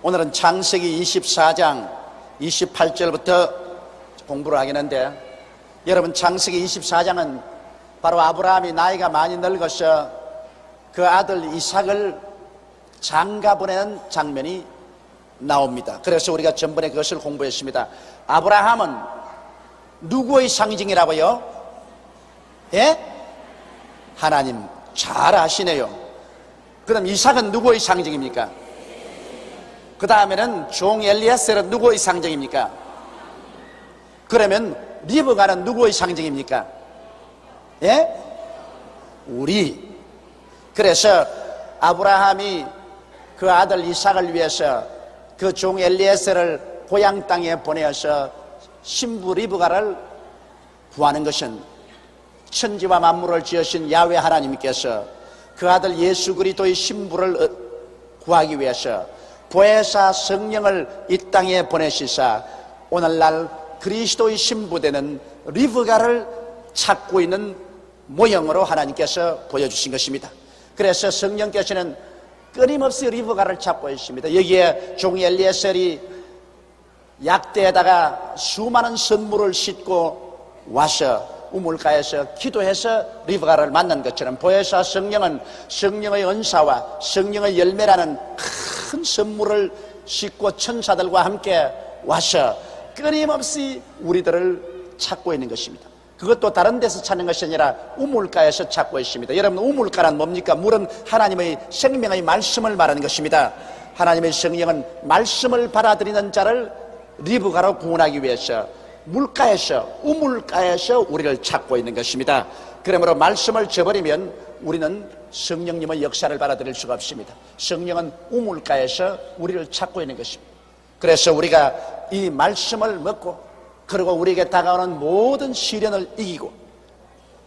오늘은 창세기 24장 28절부터 공부를 하겠는데, 여러분, 창세기 24장은 바로 아브라함이 나이가 많이 늙어서 그 아들 이삭을 장가 보내는 장면이 나옵니다. 그래서 우리가 전번에 그것을 공부했습니다. 아브라함은 누구의 상징이라고요? 예? 하나님. 잘 아시네요. 그럼 이삭은 누구의 상징입니까? 그 다음에는 종 엘리에셀은 누구의 상징입니까? 그러면 리브가는 누구의 상징입니까? 예? 우리. 그래서 아브라함이 그 아들 이삭을 위해서 그 종 엘리에셀을 고향 땅에 보내어서 신부 리브가를 구하는 것은 천지와 만물을 지으신 야훼 하나님께서 그 아들 예수 그리스도의 신부를 구하기 위해서 보혜사 성령을 이 땅에 보내시사 오늘날 그리스도의 신부되는 리브가를 찾고 있는 모형으로 하나님께서 보여주신 것입니다. 그래서 성령께서는 끊임없이 리브가를 찾고 있습니다. 여기에 종 엘리에셀이 약대에다가 수많은 선물을 싣고 와서 우물가에서 기도해서 리브가를 만난 것처럼 보혜사 성령은 성령의 은사와 성령의 열매라는 큰 선물을 싣고 천사들과 함께 와서 끊임없이 우리들을 찾고 있는 것입니다. 그것도 다른 데서 찾는 것이 아니라 우물가에서 찾고 있습니다. 여러분, 우물가란 뭡니까? 물은 하나님의 생명의 말씀을 말하는 것입니다. 하나님의 성령은 말씀을 받아들이는 자를 리브가로 구원하기 위해서 물가에서, 우물가에서 우리를 찾고 있는 것입니다. 그러므로 말씀을 저버리면 우리는 성령님의 역사를 받아들일 수가 없습니다. 성령은 우물가에서 우리를 찾고 있는 것입니다. 그래서 우리가 이 말씀을 먹고, 그리고 우리에게 다가오는 모든 시련을 이기고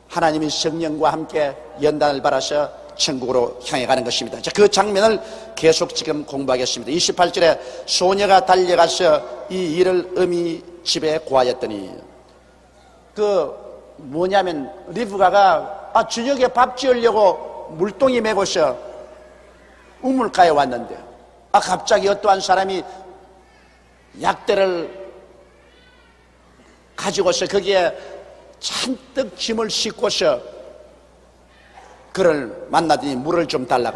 하나님의 성령과 함께 연단을 받아서 천국으로 향해 가는 것입니다. 자, 그 장면을 계속 지금 공부하겠습니다. 28절에 소녀가 달려가서 이 일을 어미 집에 고하였더니, 뭐냐면 리브가가 저녁에 밥 지으려고 물동이 메고서 우물가에 왔는데 갑자기 어떠한 사람이 약대를 가지고서 거기에 잔뜩 짐을 싣고서 그를 만나더니 물을 좀 달라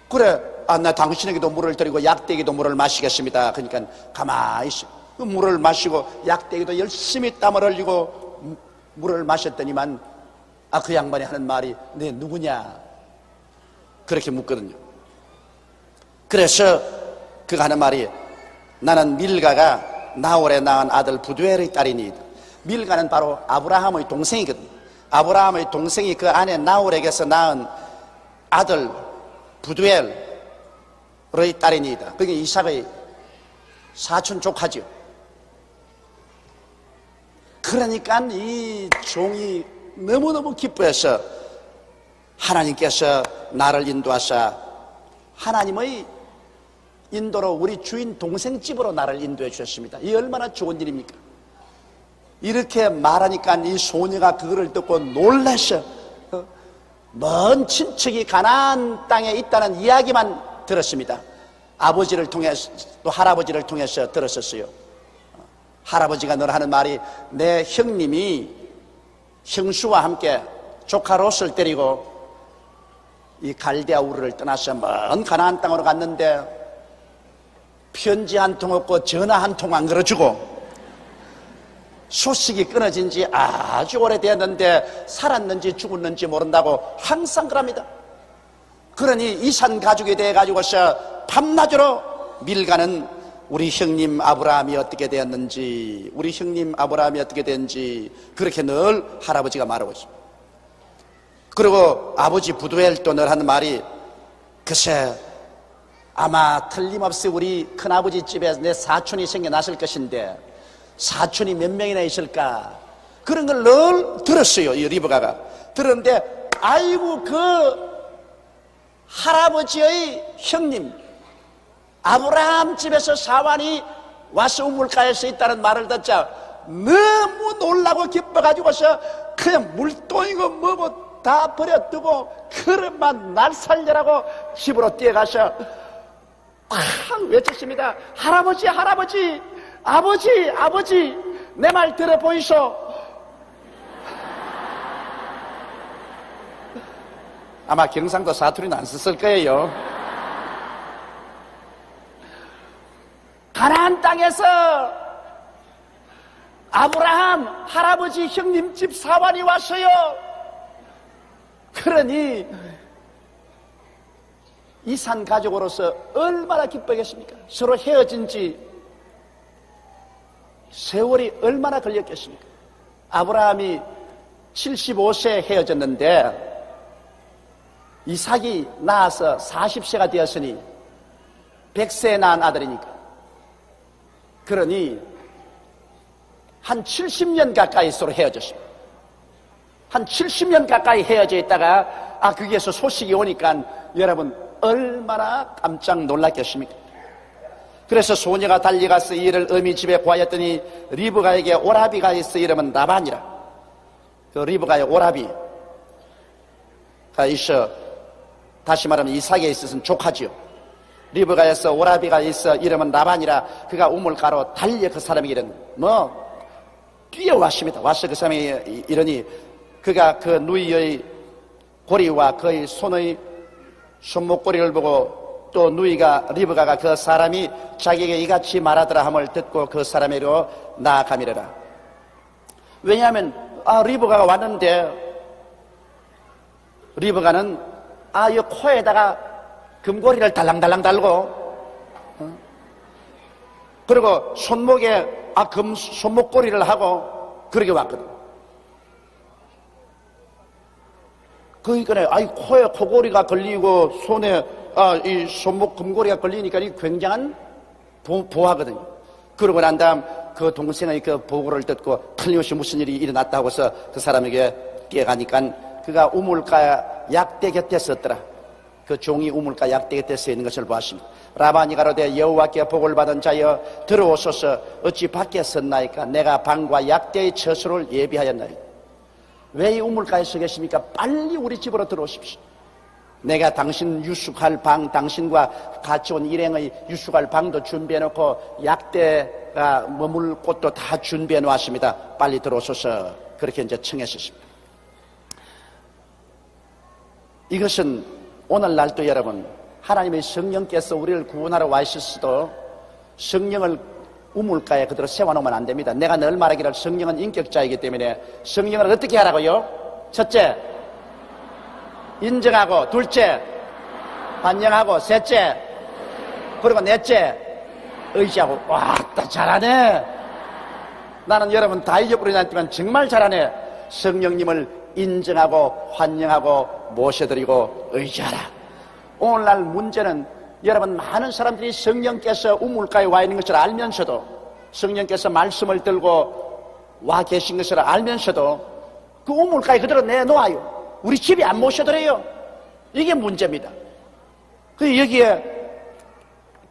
그래. 나 당신에게도 물을 드리고 약대에게도 물을 마시겠습니다. 그러니까 가만히 있어. 그 물을 마시고 약대에게도 열심히 땀을 흘리고 물을 마셨더니만 그 양반이 하는 말이 네 누구냐? 그렇게 묻거든요. 그래서 그가 하는 말이 나는 밀가가 나홀에 낳은 아들 부두엘의 딸이니. 밀가는 바로 아브라함의 동생이거든요. 아브라함의 동생이 그 아내 나홀에게서 낳은 아들 부두엘의 딸이니이다. 그게 이삭의 사촌 조카죠. 그러니까 이 종이 너무너무 기뻐해서 하나님께서 나를 인도하사 하나님의 인도로 우리 주인 동생 집으로 나를 인도해 주셨습니다. 이 얼마나 좋은 일입니까? 이렇게 말하니까 이 소녀가 그거를 듣고 놀라서 먼 친척이 가나안 땅에 있다는 이야기만 들었습니다. 아버지를 통해서 또 할아버지를 통해서 들었었어요. 할아버지가 늘 하는 말이 내 형님이 형수와 함께 조카 롯을 데리고 이 갈대아 우르를 떠나서 먼 가나안 땅으로 갔는데 편지 한 통 없고 전화 한 통 안 걸어주고 소식이 끊어진 지 아주 오래되었는데 살았는지 죽었는지 모른다고 항상 그럽니다. 그러니 이산 가족이 돼가지고서 밤낮으로 밀가는 우리 형님 아브라함이 어떻게 되었는지, 우리 형님 아브라함이 어떻게 됐는지 그렇게 늘 할아버지가 말하고 있습니다. 그리고 아버지 부두엘도 늘 하는 말이 글쎄 아마 틀림없이 우리 큰아버지 집에 내 사촌이 생겨났을 것인데 사촌이 몇 명이나 있을까? 그런 걸 늘 들었어요. 이 리브가가 들었는데 아이고 그 할아버지의 형님 아브라함 집에서 사환이 와서 우물가에서 있다는 말을 듣자 너무 놀라고 기뻐가지고서 그냥 물동이고 뭐고 다 버려두고 그릇만 날 살려라고 집으로 뛰어가서 외쳤습니다. 할아버지, 할아버지, 아버지, 아버지, 내 말 들어보이소. 아마 경상도 사투리는 안 썼을 거예요. 가나안 땅에서 아브라함 할아버지 형님 집 사환이 왔어요. 그러니 이산 가족으로서 얼마나 기쁘겠습니까? 서로 헤어진 지 세월이 얼마나 걸렸겠습니까? 아브라함이 75세 헤어졌는데 이삭이 낳아서 40세가 되었으니 100세에 낳은 아들이니까, 그러니 한 70년 가까이 서로 헤어졌습니다. 한 70년 가까이 헤어져 있다가 거기에서 소식이 오니까 여러분 얼마나 깜짝 놀랐겠습니까? 그래서 소녀가 달려가서 이를 어미 집에 구하였더니 리브가에게 오라비가 있어 이름은 라반이라. 그 리브가의 오라비가 있어, 다시 말하면 이삭에 있어서는 조카지요. 리브가에서 오라비가 있어 이름은 라반이라. 그가 우물가로 달려 그 사람에게 뛰어왔습니다. 와서 그 사람이 이러니 그가 그 누이의 고리와 그의 손의 손목고리를 보고 또 누이가 리브가가 그 사람이 자기에게 이같이 말하더라 함을 듣고 그 사람에게로 나아가미르라. 왜냐하면 리브가가 왔는데 리브가는 이 코에다가 금고리를 달랑달랑 달고 그리고 손목에 손목고리를 하고 그렇게 왔거든. 그러니까 코에 코고리가 걸리고 손에 이 손목 금고리가 걸리니까 이 굉장한 보호하거든요. 그러고 난 다음 그 동생의 그 보고를 듣고 틀림없이 무슨 일이 일어났다고 해서 그 사람에게 뛰어가니까 그가 우물가 약대 곁에 섰더라. 그 종이 우물가 약대 곁에 서 있는 것을 보았습니다. 라반이 가로되 여호와께 복을 받은 자여 들어오소서. 어찌 밖에 섰나이까? 내가 방과 약대의 처소를 예비하였나이까. 왜 이 우물가에 서 계십니까? 빨리 우리 집으로 들어오십시오. 내가 당신 유숙할 방, 당신과 같이 온 일행의 유숙할 방도 준비해놓고 약대가 머물 곳도 다 준비해 놓았습니다. 빨리 들어오소서. 그렇게 이제 청했었습니다. 이것은 오늘날도 여러분, 하나님의 성령께서 우리를 구원하러 와 있었어도 성령을 우물가에 그대로 세워놓으면 안 됩니다. 내가 늘 말하기를 성령은 인격자이기 때문에 성령을 어떻게 하라고요? 첫째, 인정하고, 둘째, 반영하고, 셋째, 그리고 넷째, 의지하고. 왔다, 잘하네. 나는 여러분 다 잊어버리지 않지만 정말 잘하네. 성령님을 인정하고 환영하고 모셔드리고 의지하라. 오늘날 문제는 여러분, 많은 사람들이 성령께서 우물가에 와 있는 것을 알면서도, 성령께서 말씀을 들고 와 계신 것을 알면서도 그 우물가에 그대로 내놓아요. 우리 집에 안 모셔드려요. 이게 문제입니다. 그 여기에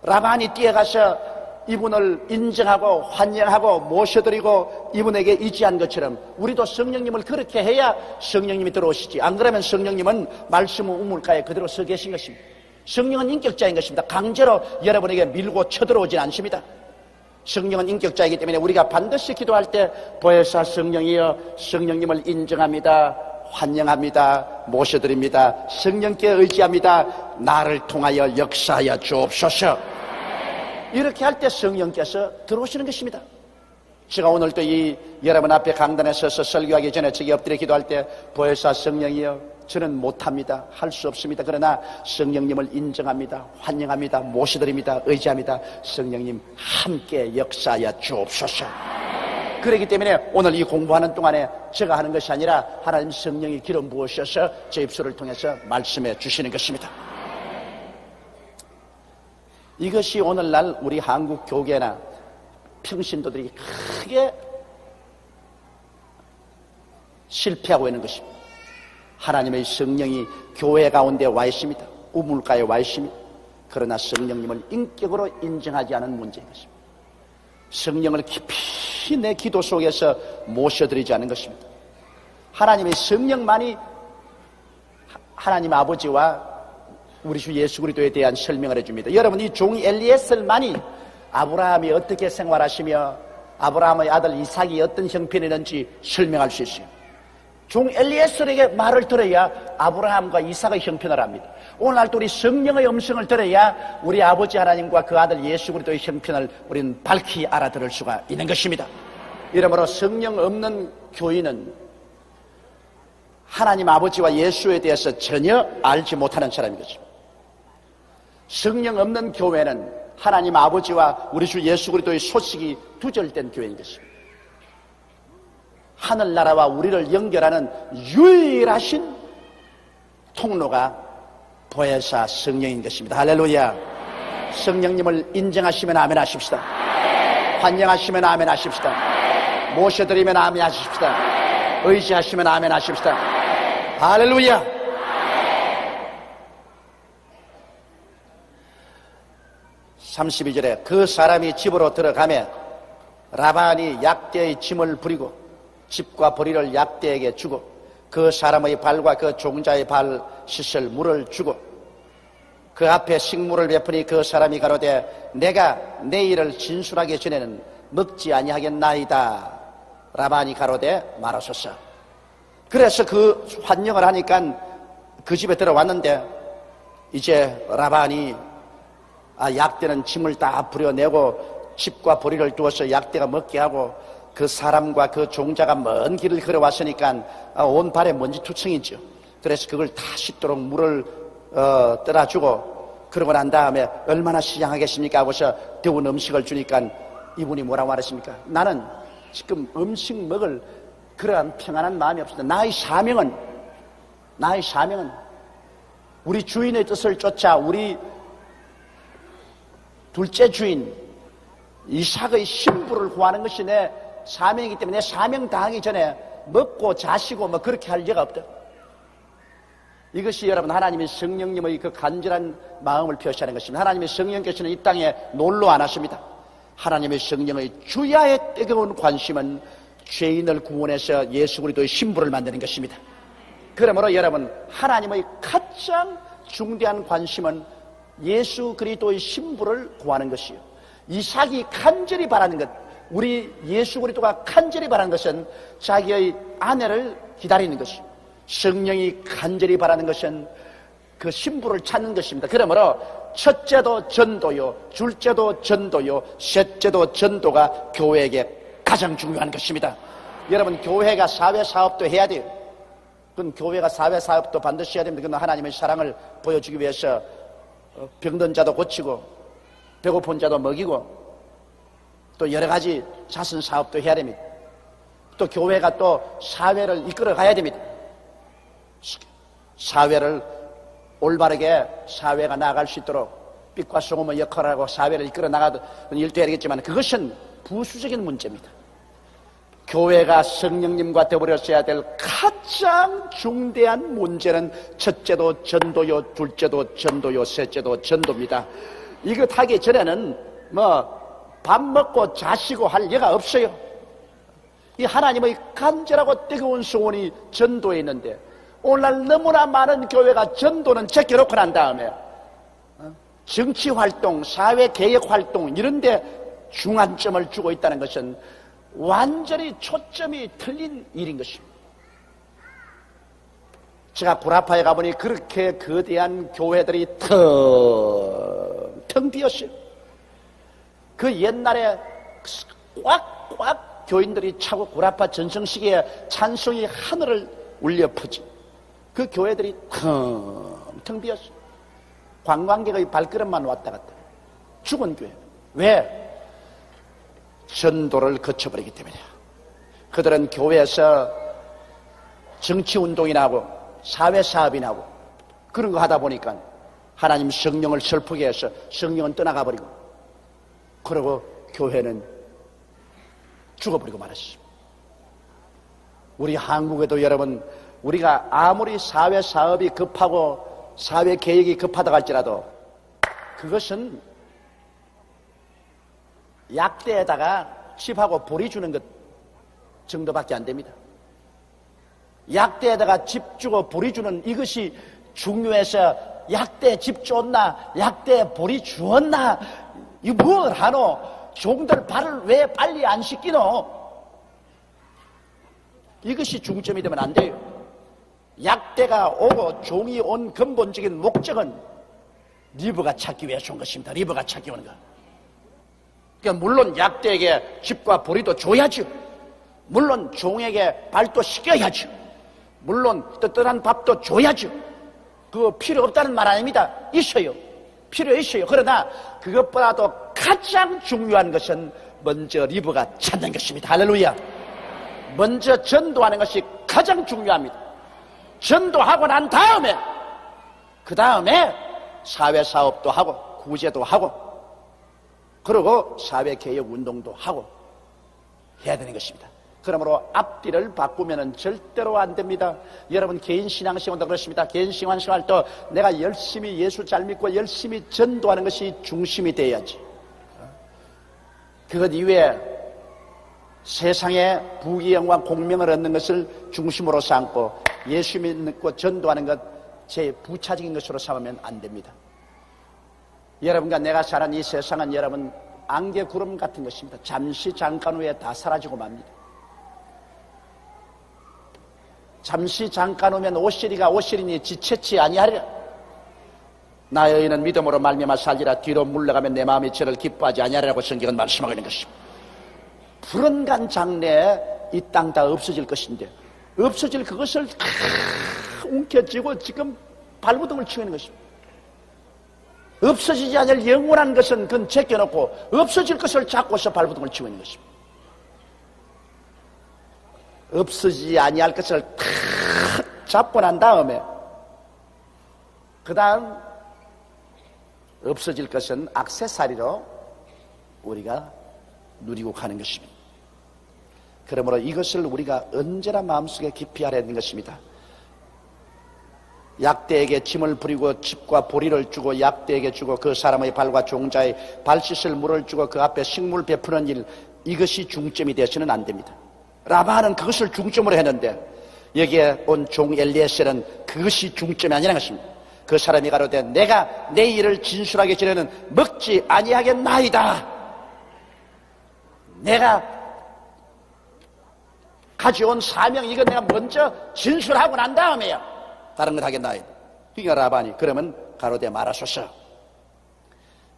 라반이 뛰어가서 이분을 인정하고 환영하고 모셔드리고 이분에게 의지한 것처럼 우리도 성령님을 그렇게 해야 성령님이 들어오시지. 안 그러면 성령님은 말씀 우물가에 그대로 서 계신 것입니다. 성령은 인격자인 것입니다. 강제로 여러분에게 밀고 쳐들어오진 않습니다. 성령은 인격자이기 때문에 우리가 반드시 기도할 때 보혜사 성령이여, 성령님을 인정합니다, 환영합니다, 모셔드립니다, 성령께 의지합니다, 나를 통하여 역사하여 주옵소서. 이렇게 할 때 성령께서 들어오시는 것입니다. 제가 오늘 또 이 여러분 앞에 강단에 서서 설교하기 전에 저기 엎드려 기도할 때 보혜사 성령이여, 저는 못합니다, 할 수 없습니다. 그러나 성령님을 인정합니다, 환영합니다, 모셔드립니다, 의지합니다. 성령님 함께 역사하여 주옵소서. 그렇기 때문에 오늘 이 공부하는 동안에 제가 하는 것이 아니라 하나님 성령이 기름 부으셔서 제 입술을 통해서 말씀해 주시는 것입니다. 이것이 오늘날 우리 한국 교계나 평신도들이 크게 실패하고 있는 것입니다. 하나님의 성령이 교회 가운데 와 있습니다. 우물가에 와 있습니다. 그러나 성령님을 인격으로 인정하지 않은 문제인 것입니다. 성령을 깊이 내 기도 속에서 모셔드리지 않은 것입니다. 하나님의 성령만이 하나님 아버지와 우리 주 예수 그리스도에 대한 설명을 해줍니다. 여러분, 이 종 엘리에셀만이 아브라함이 어떻게 생활하시며 아브라함의 아들 이삭이 어떤 형편이었는지 설명할 수 있어요. 종 엘리에셀에게 말을 들어야 아브라함과 이삭의 형편을 압니다. 오늘날도 우리 성령의 음성을 들어야 우리 아버지 하나님과 그 아들 예수 그리스도의 형편을 우리는 밝히 알아들을 수가 있는 것입니다. 이러므로 성령 없는 교인은 하나님 아버지와 예수에 대해서 전혀 알지 못하는 사람인 것입니다. 성령 없는 교회는 하나님 아버지와 우리 주 예수 그리스도의 소식이 두절된 교회인 것입니다. 하늘나라와 우리를 연결하는 유일하신 통로가 보혜사 성령인 것입니다. 할렐루야. 성령님을 인정하시면 아멘 하십시다. 환영하시면 아멘 하십시다. 모셔드리면 아멘 하십시다. 의지하시면 아멘 하십시다. 할렐루야. 32절에 그 사람이 집으로 들어가매 라반이 약대의 짐을 부리고 집과 보리를 약대에게 주고 그 사람의 발과 그 종자의 발 씻을 물을 주고 그 앞에 식물을 베푸니 그 사람이 가로되 내가 내 일을 진술하기 전에는 먹지 아니하겠나이다. 라반이 가로되 말하소서. 그래서 그 환영을 하니까 그 집에 들어왔는데 이제 라반이 약대는 짐을 다 부려내고 집과 보리를 두어서 약대가 먹게 하고 그 사람과 그 종자가 먼 길을 걸어왔으니까 온 발에 먼지투성이죠. 그래서 그걸 다 씻도록 물을 떠라주고 그러고 난 다음에 얼마나 시장하겠습니까 하고서 더운 음식을 주니까 이분이 뭐라고 말했습니까? 나는 지금 음식 먹을 그러한 평안한 마음이 없습니다. 나의 사명은 우리 주인의 뜻을 쫓아 우리 둘째 주인 이삭의 신부를 구하는 것이 내 사명이기 때문에 내 사명 다하기 전에 먹고 자시고 뭐 그렇게 할 리가 없다. 이것이 여러분 하나님의 성령님의 그 간절한 마음을 표시하는 것입니다. 하나님의 성령께서는 이 땅에 놀러 안 하십니다. 하나님의 성령의 주야의 뜨거운 관심은 죄인을 구원해서 예수 그리스도의 신부를 만드는 것입니다. 그러므로 여러분 하나님의 가장 중대한 관심은 예수 그리스도의 신부를 구하는 것이요. 이삭이 간절히 바라는 것, 우리 예수 그리스도가 간절히 바라는 것은 자기의 아내를 기다리는 것이요. 성령이 간절히 바라는 것은 그 신부를 찾는 것입니다. 그러므로 첫째도 전도요, 둘째도 전도요, 셋째도 전도가 교회에게 가장 중요한 것입니다. 여러분 교회가 사회사업도 해야 돼요. 그건 교회가 사회사업도 반드시 해야 됩니다. 그건 하나님의 사랑을 보여주기 위해서 병든 자도 고치고 배고픈 자도 먹이고 또 여러 가지 자선 사업도 해야 됩니다. 또 교회가 또 사회를 이끌어 가야 됩니다. 사회를 올바르게 사회가 나아갈 수 있도록 빛과 소금의 역할을 하고 사회를 이끌어 나가는 일도 해야 되겠지만 그것은 부수적인 문제입니다. 교회가 성령님과 더불어서 될 가장 중대한 문제는 첫째도 전도요, 둘째도 전도요, 셋째도 전도입니다. 이것 하기 전에는 밥 먹고 자시고 할 리가 없어요. 이 하나님의 간절하고 뜨거운 소원이 전도에 있는데 오늘날 너무나 많은 교회가 전도는 제껴놓고 난 다음에 정치활동, 사회개혁활동 이런 데 중안점을 주고 있다는 것은 완전히 초점이 틀린 일인 것입니다. 제가 구라파에 가보니 그렇게 거대한 교회들이 텅 비었어요. 그 옛날에 꽉꽉 교인들이 차고 구라파 전성시기에 찬송이 하늘을 울려 퍼지 그 교회들이 텅 비었어요. 관광객의 발걸음만 왔다 갔다. 죽은 교회. 왜? 전도를 거쳐버리기 때문이에요. 그들은 교회에서 정치운동이나 하고 사회사업이나 하고 그런 거 하다 보니까 하나님 성령을 슬프게 해서 성령은 떠나가 버리고 그러고 교회는 죽어버리고 말았습니다. 우리 한국에도 여러분 우리가 아무리 사회사업이 급하고 사회개혁이 급하다고 할지라도 그것은 약대에다가 집하고 보리 주는 것 정도밖에 안 됩니다. 약대에다가 집 주고 보리 주는 이것이 중요해서 약대 집 쫓나 약대 보리 주었나 이거 뭘 하노? 종들 발을 왜 빨리 안 씻기노? 이것이 중점이 되면 안 돼요. 약대가 오고 종이 온 근본적인 목적은 리브가 찾기 위해서 온 것입니다. 리브가 찾기 온 것. 그러니까 물론 약대에게 집과 보리도 줘야죠. 물론 종에게 발도 씻겨야죠. 물론 뜨뜻한 밥도 줘야죠. 그거 필요 없다는 말 아닙니다. 있어요. 필요 있어요. 그러나 그것보다도 가장 중요한 것은 먼저 리브가 찾는 것입니다. 할렐루야. 먼저 전도하는 것이 가장 중요합니다. 전도하고 난 다음에 그 다음에 사회사업도 하고 구제도 하고 그리고 사회개혁운동도 하고 해야 되는 것입니다. 그러므로 앞뒤를 바꾸면 절대로 안 됩니다. 여러분 개인 신앙생활도 그렇습니다. 개인 신앙생활도 내가 열심히 예수 잘 믿고 열심히 전도하는 것이 중심이 돼야지. 그것 이외에 세상에 부귀영화 공명을 얻는 것을 중심으로 삼고 예수 믿고 전도하는 것 제 부차적인 것으로 삼으면 안 됩니다. 여러분과 내가 사는 이 세상은 여러분 안개 구름 같은 것입니다. 잠시 잠깐 후에 다 사라지고 맙니다. 잠시 잠깐 후면 오시리가 오시리니 지체치 아니하리라. 나의 는 믿음으로 말미암아 살리라. 뒤로 물러가면 내 마음이 저를 기뻐하지 아니하리라고 성경은 말씀하고 있는 것입니다. 불언간 장래에 이 땅 다 없어질 것인데 없어질 그것을 다 움켜쥐고 지금 발버둥을 치고 있는 것입니다. 없어지지 않을 영원한 것은 그건 제껴놓고 없어질 것을 잡고서 발버둥을 치고 있는 것입니다. 없어지지 아니할 것을 다 잡고 난 다음에 그 다음 없어질 것은 액세서리로 우리가 누리고 가는 것입니다. 그러므로 이것을 우리가 언제나 마음속에 깊이 알아야 하는 것입니다. 약대에게 짐을 부리고 집과 보리를 주고 약대에게 주고 그 사람의 발과 종자의 발 씻을 물을 주고 그 앞에 식물 베푸는 일, 이것이 중점이 되어서는 안 됩니다. 라반은 그것을 중점으로 했는데 여기에 온 종 엘리에셀은 그것이 중점이 아니라는 것입니다. 그 사람이 가로되 내가 내 일을 진술하기 전에는 먹지 아니하겠나이다. 내가 가져온 사명 이건 내가 먼저 진술하고 난 다음에야 다른 걸 하겠나이다. 그러니까 라반이 그러면 가로되 말하소서.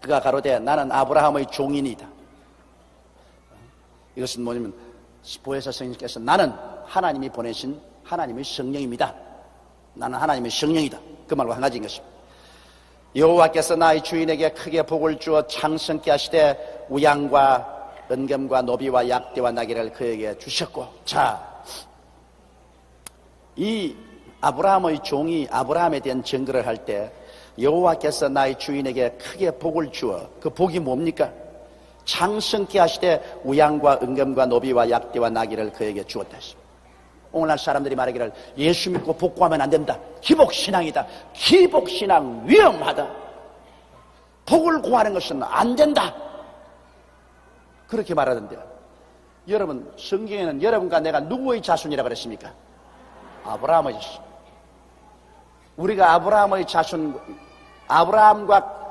그가 가로되 나는 아브라함의 종이니이다. 이것은 뭐냐면 보혜사 성령께서 나는 하나님이 보내신 하나님의 성령입니다. 나는 하나님의 성령이다. 그 말과 한 가지인 것입니다. 여호와께서 나의 주인에게 크게 복을 주어 창성케 하시되 우양과 은금과 노비와 약대와 나귀를 그에게 주셨고, 자, 이 아브라함의 종이 아브라함에 대한 증거를 할 때 여호와께서 나의 주인에게 크게 복을 주어, 그 복이 뭡니까? 창성케 하시되 우양과 은금과 노비와 약대와 나귀를 그에게 주었다. 오늘날 사람들이 말하기를 예수 믿고 복구하면 안 된다. 기복신앙이다. 기복신앙 위험하다. 복을 구하는 것은 안 된다. 그렇게 말하던데요. 여러분, 성경에는 여러분과 내가 누구의 자손이라고 그랬습니까? 아브라함의 자손. 우리가 아브라함의 자손, 아브라함과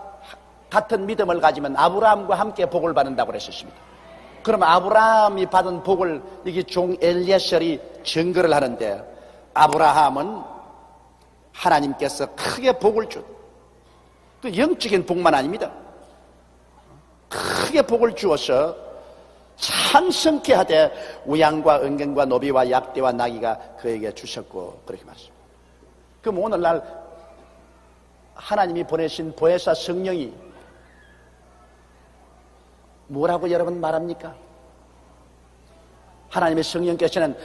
같은 믿음을 가지면 아브라함과 함께 복을 받는다고 그랬었습니다. 그럼 아브라함이 받은 복을 여기 종 엘리에셀이 증거를 하는데, 아브라함은 하나님께서 크게 복을 준, 또 영적인 복만 아닙니다. 크게 복을 주어서 창성케 하되 우양과 은경과 노비와 약대와 나귀가 그에게 주셨고, 그렇게 말했습니다. 그럼 오늘날 하나님이 보내신 보혜사 성령이 뭐라고 여러분 말합니까? 하나님의 성령께서는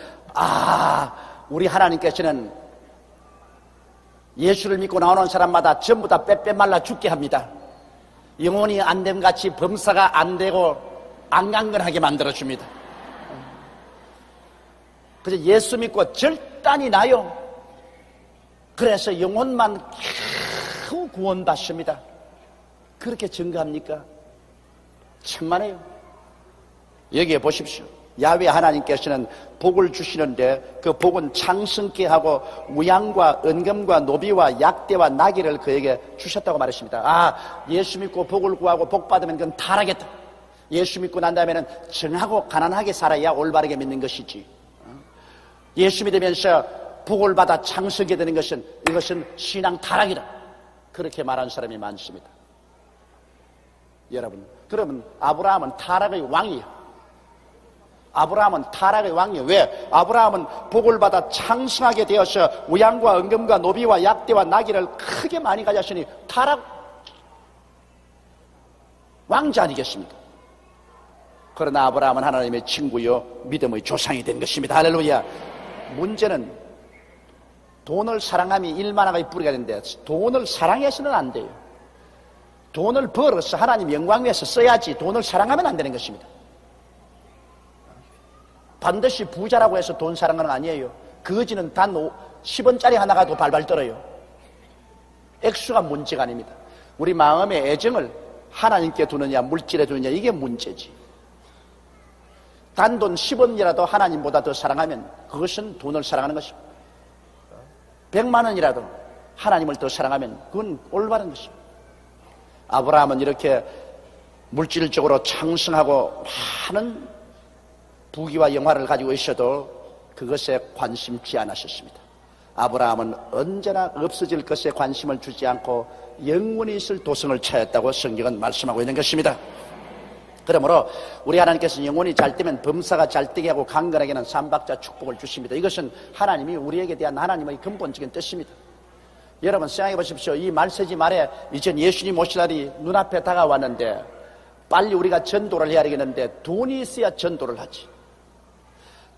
우리 하나님께서는 예수를 믿고 나오는 사람마다 전부 다 빼빼 말라 죽게 합니다. 영혼이 안 됨 같이 범사가 안 되고 안강건하게 만들어줍니다. 그래서 예수 믿고 절단이 나요. 그래서 영혼만 겨우 구원받습니다. 그렇게 증거합니까? 천만에요. 여기에 보십시오. 야훼 하나님께서는 복을 주시는데 그 복은 창승케 하고 우양과 은금과 노비와 약대와 나귀를 그에게 주셨다고 말했습니다. 아, 예수 믿고 복을 구하고 복 받으면 그건 타락했다. 예수 믿고 난 다음에는 정하고 가난하게 살아야 올바르게 믿는 것이지. 예수 믿으면서 복을 받아 창승하게 되는 것은 이것은 신앙 타락이다. 그렇게 말하는 사람이 많습니다. 여러분, 그러면 아브라함은 타락의 왕이에요. 아브라함은 타락의 왕이에요. 왜? 아브라함은 복을 받아 창승하게 되어서 우양과 은금과 노비와 약대와 나귀를 크게 많이 가졌으니 타락 왕자 아니겠습니까? 그러나 아브라함은 하나님의 친구요 믿음의 조상이 된 것입니다. 할렐루야. 문제는 돈을 사랑함이 일만하게 뿌리가 되는데 돈을 사랑해서는 안 돼요. 돈을 벌어서 하나님 영광 위해서 써야지 돈을 사랑하면 안 되는 것입니다. 반드시 부자라고 해서 돈 사랑하는 건 아니에요. 거지는 단 10원짜리 하나가도 발발 떨어요. 액수가 문제가 아닙니다. 우리 마음의 애정을 하나님께 두느냐 물질에 두느냐 이게 문제지. 단돈 10원이라도 하나님보다 더 사랑하면 그것은 돈을 사랑하는 것입니다. 100만 원이라도 하나님을 더 사랑하면 그건 올바른 것입니다. 아브라함은 이렇게 물질적으로昌盛하고 많은 부귀와 영화를 가지고 있어도 그것에 관심지 않으셨습니다. 아브라함은 언제나 없어질 것에 관심을 주지 않고 영원히 있을 도성을 찾았다고 성경은 말씀하고 있는 것입니다. 그러므로 우리 하나님께서는 영혼이 잘 되면 범사가 잘 되게 하고 강건하게는 삼박자 축복을 주십니다. 이것은 하나님이 우리에게 대한 하나님의 근본적인 뜻입니다. 여러분 생각해 보십시오. 이 말세지 말에 이제 예수님 오실 날이 눈앞에 다가왔는데 빨리 우리가 전도를 해야 되겠는데 돈이 있어야 전도를 하지.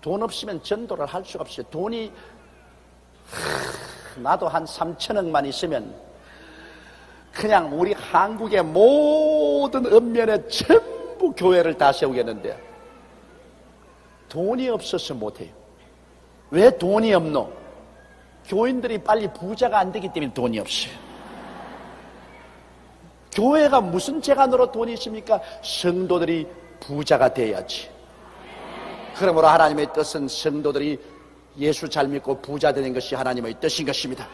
돈 없으면 전도를 할 수가 없어요. 돈이 나도 한 3천억만 있으면 그냥 우리 한국의 모든 읍면에 전부 교회를 다 세우겠는데 돈이 없어서 못해요. 왜 돈이 없노? 교인들이 빨리 부자가 안 되기 때문에 돈이 없어요. 교회가 무슨 재간으로 돈이 있습니까? 성도들이 부자가 돼야지. 그러므로 하나님의 뜻은 성도들이 예수 잘 믿고 부자 되는 것이 하나님의 뜻인 것입니다.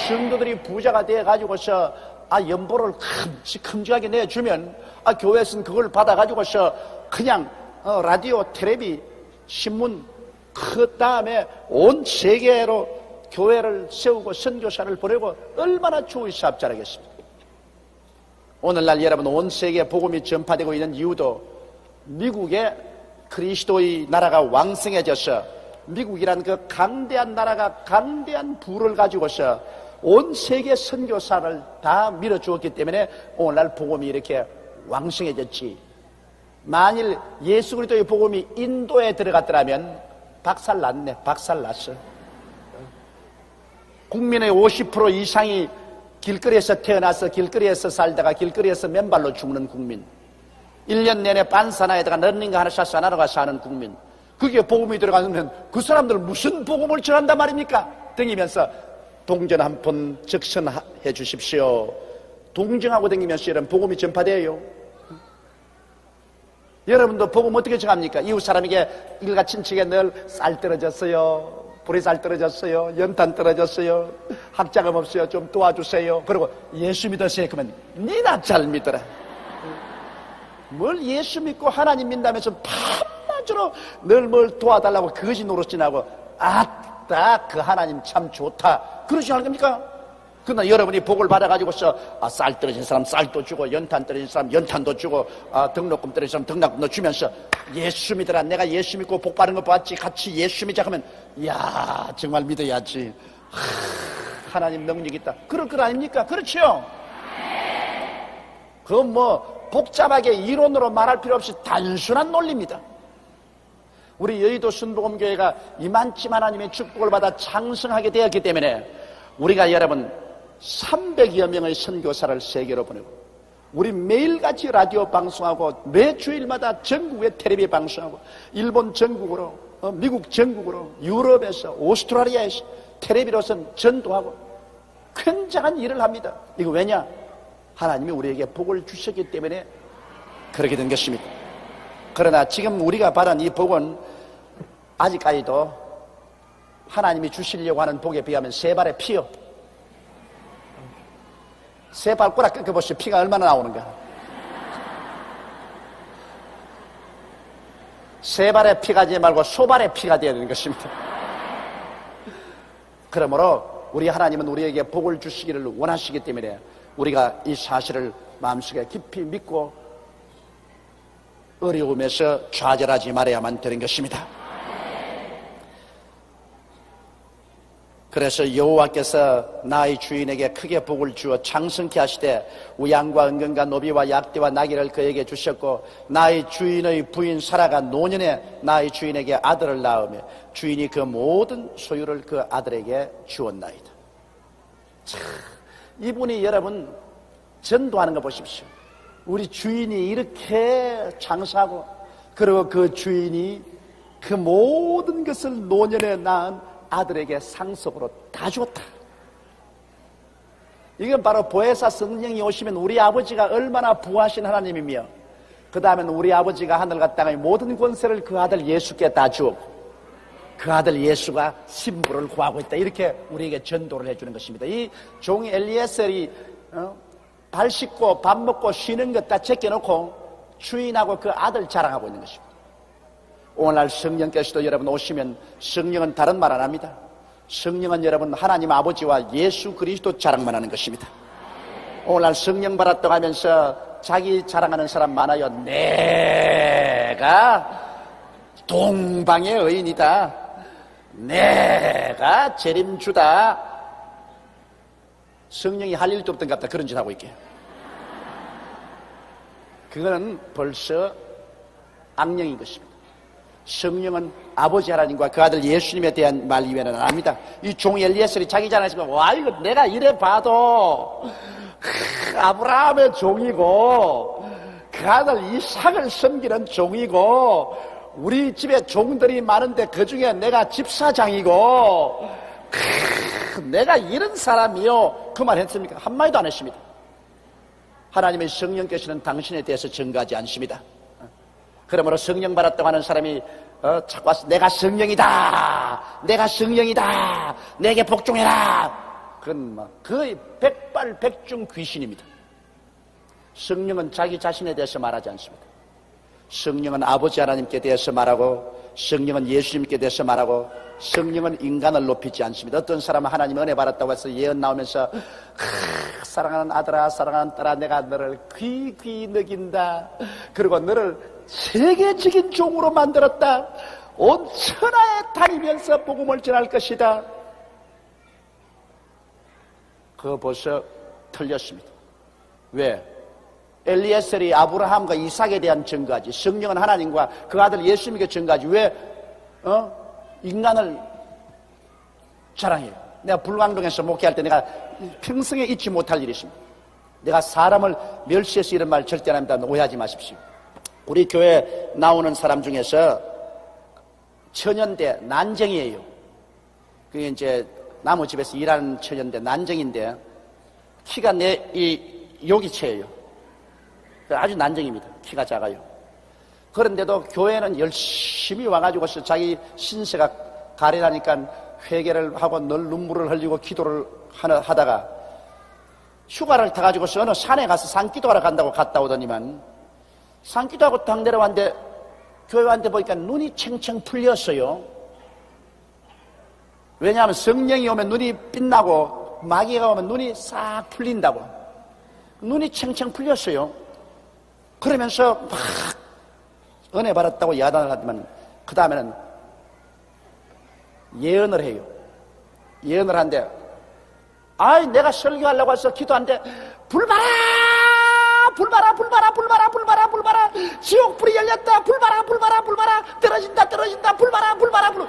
성도들이 부자가 되어가지고서 연보를 큼직하게 내주면 교회에서는 그걸 받아가지고서 그냥 라디오, 텔레비, 신문 그 다음에 온 세계로 교회를 세우고 선교사를 보내고 얼마나 좋은 사업 잘하겠습니까? 오늘날 여러분 온 세계에 복음이 전파되고 있는 이유도 미국의 그리스도의 나라가 왕성해져서 미국이란 그 강대한 나라가 강대한 부를 가지고서 온 세계 선교사를 다 밀어주었기 때문에 오늘날 복음이 이렇게 왕성해졌지. 만일 예수 그리스도의 복음이 인도에 들어갔더라면 박살났네. 박살났어. 국민의 50% 이상이 길거리에서 태어나서 길거리에서 살다가 길거리에서 맨발로 죽는 국민, 1년 내내 반사나에다가 런닝가 하나 샷 하나가 사는 국민, 그게 복음이 들어가면 그 사람들 무슨 복음을 전한단 말입니까? 댕기면서 동전 한 푼 적선해 주십시오. 동정하고 댕기면서 여러분 복음이 전파돼요. 여러분도 복음 어떻게 정합니까? 이웃 사람에게 일가 친척에 늘 쌀 떨어졌어요, 불이 쌀 떨어졌어요, 연탄 떨어졌어요, 학자금 없어요, 좀 도와주세요. 그리고 예수 믿으세요. 그러면 니나 잘 믿어라. 뭘 예수 믿고 하나님 믿다면서 밤낮으로 늘 뭘 도와달라고 거짓 노릇지나고 아따 그 하나님 참 좋다 그러지 않을 겁니까? 그러나 여러분이 복을 받아가지고서 쌀 떨어진 사람 쌀도 주고 연탄 떨어진 사람 연탄도 주고 등록금 떨어진 사람 등록금도 주면서 예수 믿어라, 내가 예수 믿고 복 받은 거 봤지, 같이 예수 믿자 하면 야 정말 믿어야지, 하나님 능력 있다 그럴 것 아닙니까? 그렇죠? 그건 뭐 복잡하게 이론으로 말할 필요 없이 단순한 논리입니다. 우리 여의도 순복음교회가 이만큼 하나님의 축복을 받아 창성하게 되었기 때문에 우리가 여러분 300여 명의 선교사를 세계로 보내고 우리 매일같이 라디오 방송하고 매 주일마다 전국에 텔레비 방송하고 일본 전국으로 미국 전국으로 유럽에서 오스트라리아에서 텔레비로선 전도하고 굉장한 일을 합니다. 이거 왜냐? 하나님이 우리에게 복을 주셨기 때문에 그렇게 된 것입니다. 그러나 지금 우리가 받은 이 복은 아직까지도 하나님이 주시려고 하는 복에 비하면 세 발의 피요. 세 발꼬락 꺾어보시오. 피가 얼마나 나오는가. 세 발의 피가 되지 말고 소발의 피가 되어야 되는 것입니다. 그러므로 우리 하나님은 우리에게 복을 주시기를 원하시기 때문에 우리가 이 사실을 마음속에 깊이 믿고 어려움에서 좌절하지 말아야만 되는 것입니다. 그래서 여호와께서 나의 주인에게 크게 복을 주어 창성케 하시되 우양과 은근과 노비와 약대와 나귀를 그에게 주셨고 나의 주인의 부인 사라가 노년에 나의 주인에게 아들을 낳으며 주인이 그 모든 소유를 그 아들에게 주었나이다. 참, 이분이 여러분 전도하는 거 보십시오. 우리 주인이 이렇게 장사하고 그리고 그 주인이 그 모든 것을 노년에 낳은 아들에게 상속으로 다 주었다. 이건 바로 보혜사 성령이 오시면 우리 아버지가 얼마나 부하신 하나님이며 그 다음에는 우리 아버지가 하늘과 땅의 모든 권세를 그 아들 예수께 다 주었고 그 아들 예수가 신부를 구하고 있다. 이렇게 우리에게 전도를 해주는 것입니다. 이 종 엘리에셀이 발 씻고 밥 먹고 쉬는 것 다 제껴놓고 주인하고 그 아들 자랑하고 있는 것입니다. 오늘날 성령께서도 여러분 오시면 성령은 다른 말 안 합니다. 성령은 여러분 하나님 아버지와 예수 그리스도 자랑만 하는 것입니다. 오늘날 성령 받았다고 하면서 자기 자랑하는 사람 많아요. 내가 동방의 의인이다. 내가 재림주다. 성령이 할 일도 없던 것 같다. 그런 짓 하고 있게. 그거는 벌써 악령인 것입니다. 성령은 아버지 하나님과 그 아들 예수님에 대한 말 이외에는 안 합니다. 이 종 엘리에셀이 자기 자랑했으면 와 이거 내가 이래 봐도 아브라함의 종이고 그 아들 이삭을 섬기는 종이고 우리 집에 종들이 많은데 그 중에 내가 집사장이고 내가 이런 사람이요 그 말 했습니까? 한마디도 안 했습니다. 하나님의 성령께서는 당신에 대해서 증거하지 않습니다. 그러므로 성령 받았다고 하는 사람이 자꾸 와서 내가 성령이다, 내가 성령이다, 내게 복종해라. 그건 거의 백발백중 귀신입니다. 성령은 자기 자신에 대해서 말하지 않습니다. 성령은 아버지 하나님께 대해서 말하고 성령은 예수님께 대해서 말하고 성령은 인간을 높이지 않습니다. 어떤 사람은 하나님 은혜 받았다고 해서 예언 나오면서 사랑하는 아들아 사랑하는 딸아 내가 너를 귀귀 먹인다. 그리고 너를 세계적인 종으로 만들었다. 온 천하에 다니면서 복음을 전할 것이다. 그거 벌써 틀렸습니다. 왜? 엘리에셀이 아브라함과 이삭에 대한 증거하지 성령은 하나님과 그 아들 예수님께 증거하지 왜 인간을 자랑해요? 내가 불광동에서 목회할 때 내가 평생에 잊지 못할 일이 있습니다. 내가 사람을 멸시해서 이런 말 절대 안 합니다. 오해하지 마십시오. 우리 교회 나오는 사람 중에서 처년대 난쟁이에요. 그게 이제 나무 집에서 일하는 처년대 난쟁인데 키가 여기 채예요. 아주 난쟁입니다. 키가 작아요. 그런데도 교회는 열심히 와가지고서 자기 신세가 가련하니까 회개를 하고 늘 눈물을 흘리고 기도를 하다가 휴가를 타가지고서 어느 산에 가서 산기도하러 간다고 갔다 오더니만 산기도하고 딱 내려왔는데 교회 왔는데 보니까 눈이 챙챙 풀렸어요. 왜냐하면 성령이 오면 눈이 빛나고 마귀가 오면 눈이 싹 풀린다고. 눈이 챙챙 풀렸어요. 그러면서 막 은혜 받았다고 야단을 하더만 그 다음에는 예언을 해요. 예언을 한대. 아이 내가 설교하려고 해서 기도하는데 불 봐라 불 봐라 불 봐라 불 봐라 불 봐라 불 봐라 지옥 불이 열렸다 불 봐라 불 봐라 불 봐라 떨어진다 떨어진다 불 봐라 불 봐라 불.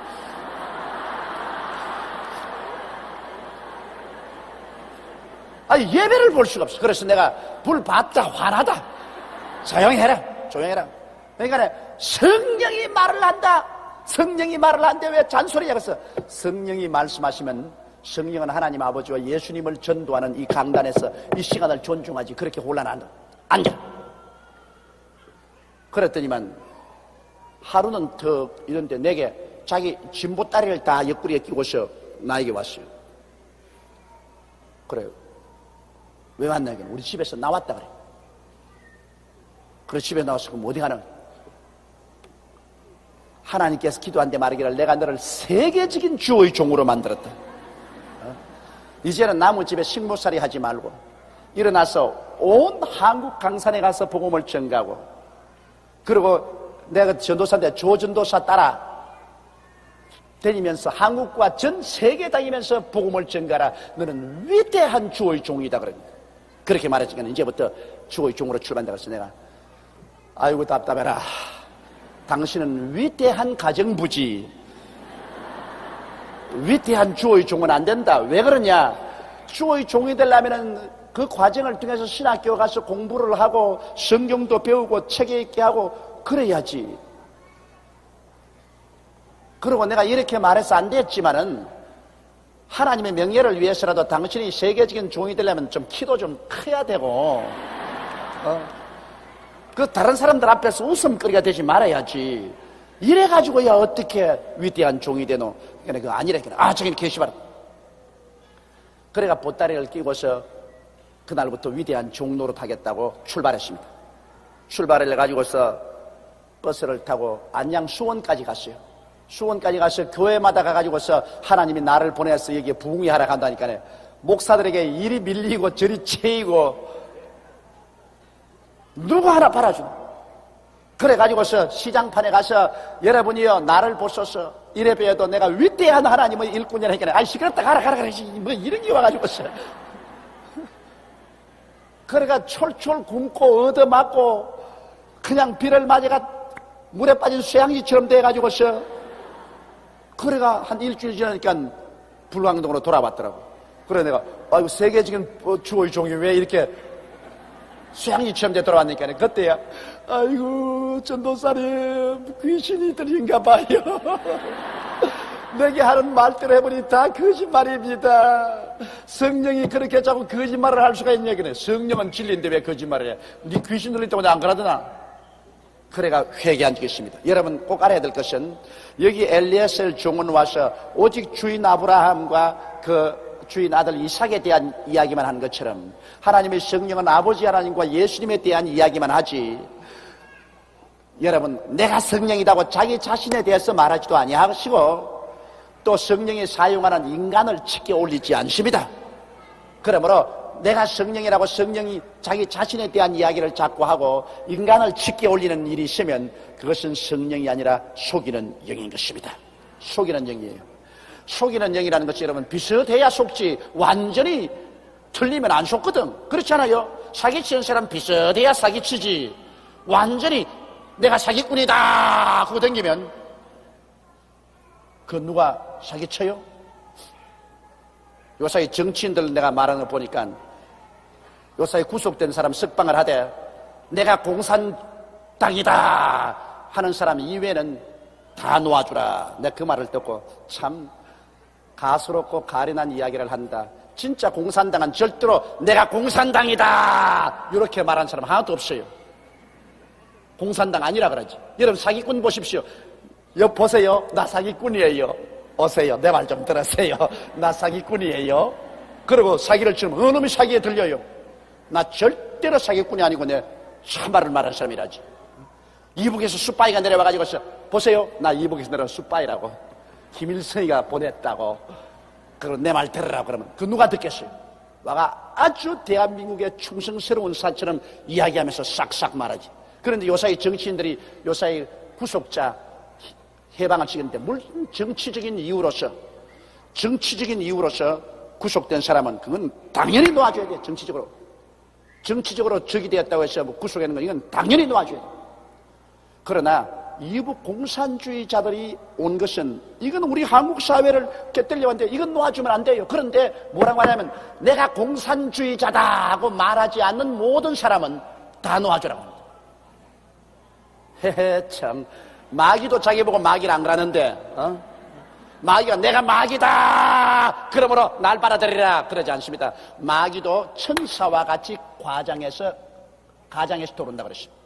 아니 예배를 볼 수가 없어. 그래서 내가 불 봤다 화나다. 조용히 해라 조용히 해라. 그러니까 성령이 말을 한다. 성령이 말을 하는데 왜 잔소리냐. 그래서 성령이 말씀하시면 성령은 하나님 아버지와 예수님을 전도하는 이 강단에서 이 시간을 존중하지 그렇게 혼란한다. 앉아. 그랬더니만 하루는 더 이런데 내게 자기 진보다리를 다 옆구리에 끼고서 나에게 왔어요. 그래요. 왜 왔나? 우리 집에서 나왔다 그래. 그래 집에 나와서 그럼 어디 가는? 하나님께서 기도한데 말하기를 내가 너를 세계적인 주의 종으로 만들었다. 이제는 남의 집에 식모살이 하지 말고 일어나서 온 한국 강산에 가서 복음을 전가하고, 그리고 내가 전도사인데 조전도사 따라 다니면서 한국과 전 세계 다니면서 복음을 전가하라. 너는 위대한 주의 종이다 그럽니다. 그렇게 말했으니까 이제부터 주의 종으로 출발한다 그래서 내가 아이고 답답해라. 당신은 위대한 가정부지 위대한 주의 종은 안 된다. 왜 그러냐? 주의 종이 되려면 그 과정을 통해서 신학교 가서 공부를 하고 성경도 배우고 책 읽게 하고 그래야지. 그리고 내가 이렇게 말해서 안 됐지만은 하나님의 명예를 위해서라도 당신이 세계적인 종이 되려면 좀 키도 좀 커야 되고 그 다른 사람들 앞에서 웃음거리가 되지 말아야지. 이래가지고야 어떻게 위대한 종이 되노? 그러니까 그 아니라 저기 계시봐라. 그래가 보따리를 끼고서 그날부터 위대한 종로로 타겠다고 출발했습니다. 출발을 해가지고서 버스를 타고 안양 수원까지 갔어요. 수원까지 가서 교회마다 가가지고서 하나님이 나를 보내서 여기에 부흥회하러 간다니까요. 목사들에게 일이 밀리고 저리 채이고 누구 하나 팔아주고, 그래가지고서 시장판에 가서 여러분이요 나를 보소서 이래 뵈어도 내가 위대한 하나님의 일꾼이라 하니까 아이 시끄럽다 가라 뭐 이런 게 와가지고서 그래가 철철 굶고 얻어맞고 그냥 비를 맞아가 물에 빠진 쇠양지처럼 돼가지고서 그래가 한 일주일 지나니까 불광동으로 돌아왔더라고. 그래 내가 아이고 세계적인 주의 종이 왜 이렇게 쇠양지처럼 돼 돌아왔니까 그때야 아이고 전도사님 귀신이 들린가 봐요. 내게 하는 말대로 해보니 다 거짓말입니다. 성령이 그렇게 자꾸 거짓말을 할 수가 있냐 그래. 성령은 진리인데 왜 거짓말을 해? 네 귀신 들릴 때마다 안 그러더나? 그래가 회개한 적이 있습니다. 여러분 꼭 알아야 될 것은 여기 엘리에셀 종은 와서 오직 주인 아브라함과 그 주인 아들 이삭에 대한 이야기만 하는 것처럼 하나님의 성령은 아버지 하나님과 예수님에 대한 이야기만 하지, 여러분 내가 성령이라고 자기 자신에 대해서 말하지도 아니하시고 또 성령이 사용하는 인간을 치켜 올리지 않습니다. 그러므로 내가 성령이라고 성령이 자기 자신에 대한 이야기를 자꾸 하고 인간을 치켜 올리는 일이 있으면 그것은 성령이 아니라 속이는 영인 것입니다. 속이는 영이에요. 속이는 영이라는 것이 여러분 비슷해야 속지 완전히 틀리면 안 속거든. 그렇잖아요. 사기치는 사람 비슷해야 사기치지 완전히 내가 사기꾼이다 하고 댕기면 그 누가 사기쳐요? 요사이 정치인들 내가 말하는 거 보니까 요사이 구속된 사람 석방을 하되 내가 공산당이다 하는 사람 이외에는 다 놓아주라. 내가 그 말을 듣고 참 가스롭고 가련한 이야기를 한다. 진짜 공산당은 절대로 내가 공산당이다 이렇게 말하는 사람 하나도 없어요. 공산당 아니라 그러지. 여러분 사기꾼 보십시오. 보세요. 나 사기꾼이에요. 오세요. 내 말 좀 들으세요. 나 사기꾼이에요. 그리고 사기를 치면 어느 놈이 사기에 들려요. 나 절대로 사기꾼이 아니고 내 참말을 말하는 사람이라지. 이북에서 숫바이가 내려와가지고 보세요. 나 이북에서 내려온 숫바이라고. 김일성이가 보냈다고. 그리고 내 말 들으라고 그러면 그 누가 듣겠어요? 와가 아주 대한민국의 충성스러운 사처럼 이야기하면서 싹싹 말하지. 그런데 요사이 정치인들이 요사이 구속자 해방을 시켰는데 물론 정치적인 이유로서 구속된 사람은 그건 당연히 놓아줘야 돼. 정치적으로 적이 되었다고 해서 뭐 구속하는 건 이건 당연히 놓아줘야 돼. 그러나 이북 공산주의자들이 온 것은 이건 우리 한국 사회를 깨뜨리려고 하는데 이건 놓아주면 안 돼요. 그런데 뭐라고 하냐면 내가 공산주의자다 하고 말하지 않는 모든 사람은 다 놓아주라고 합니다. 헤헤 참 마귀도 자기 보고 마귀를 안 그러는데 마귀가 내가 마귀다 그러므로 날 받아들이라 그러지 않습니다. 마귀도 천사와 같이 가장에서 들어온다 그랬습니다.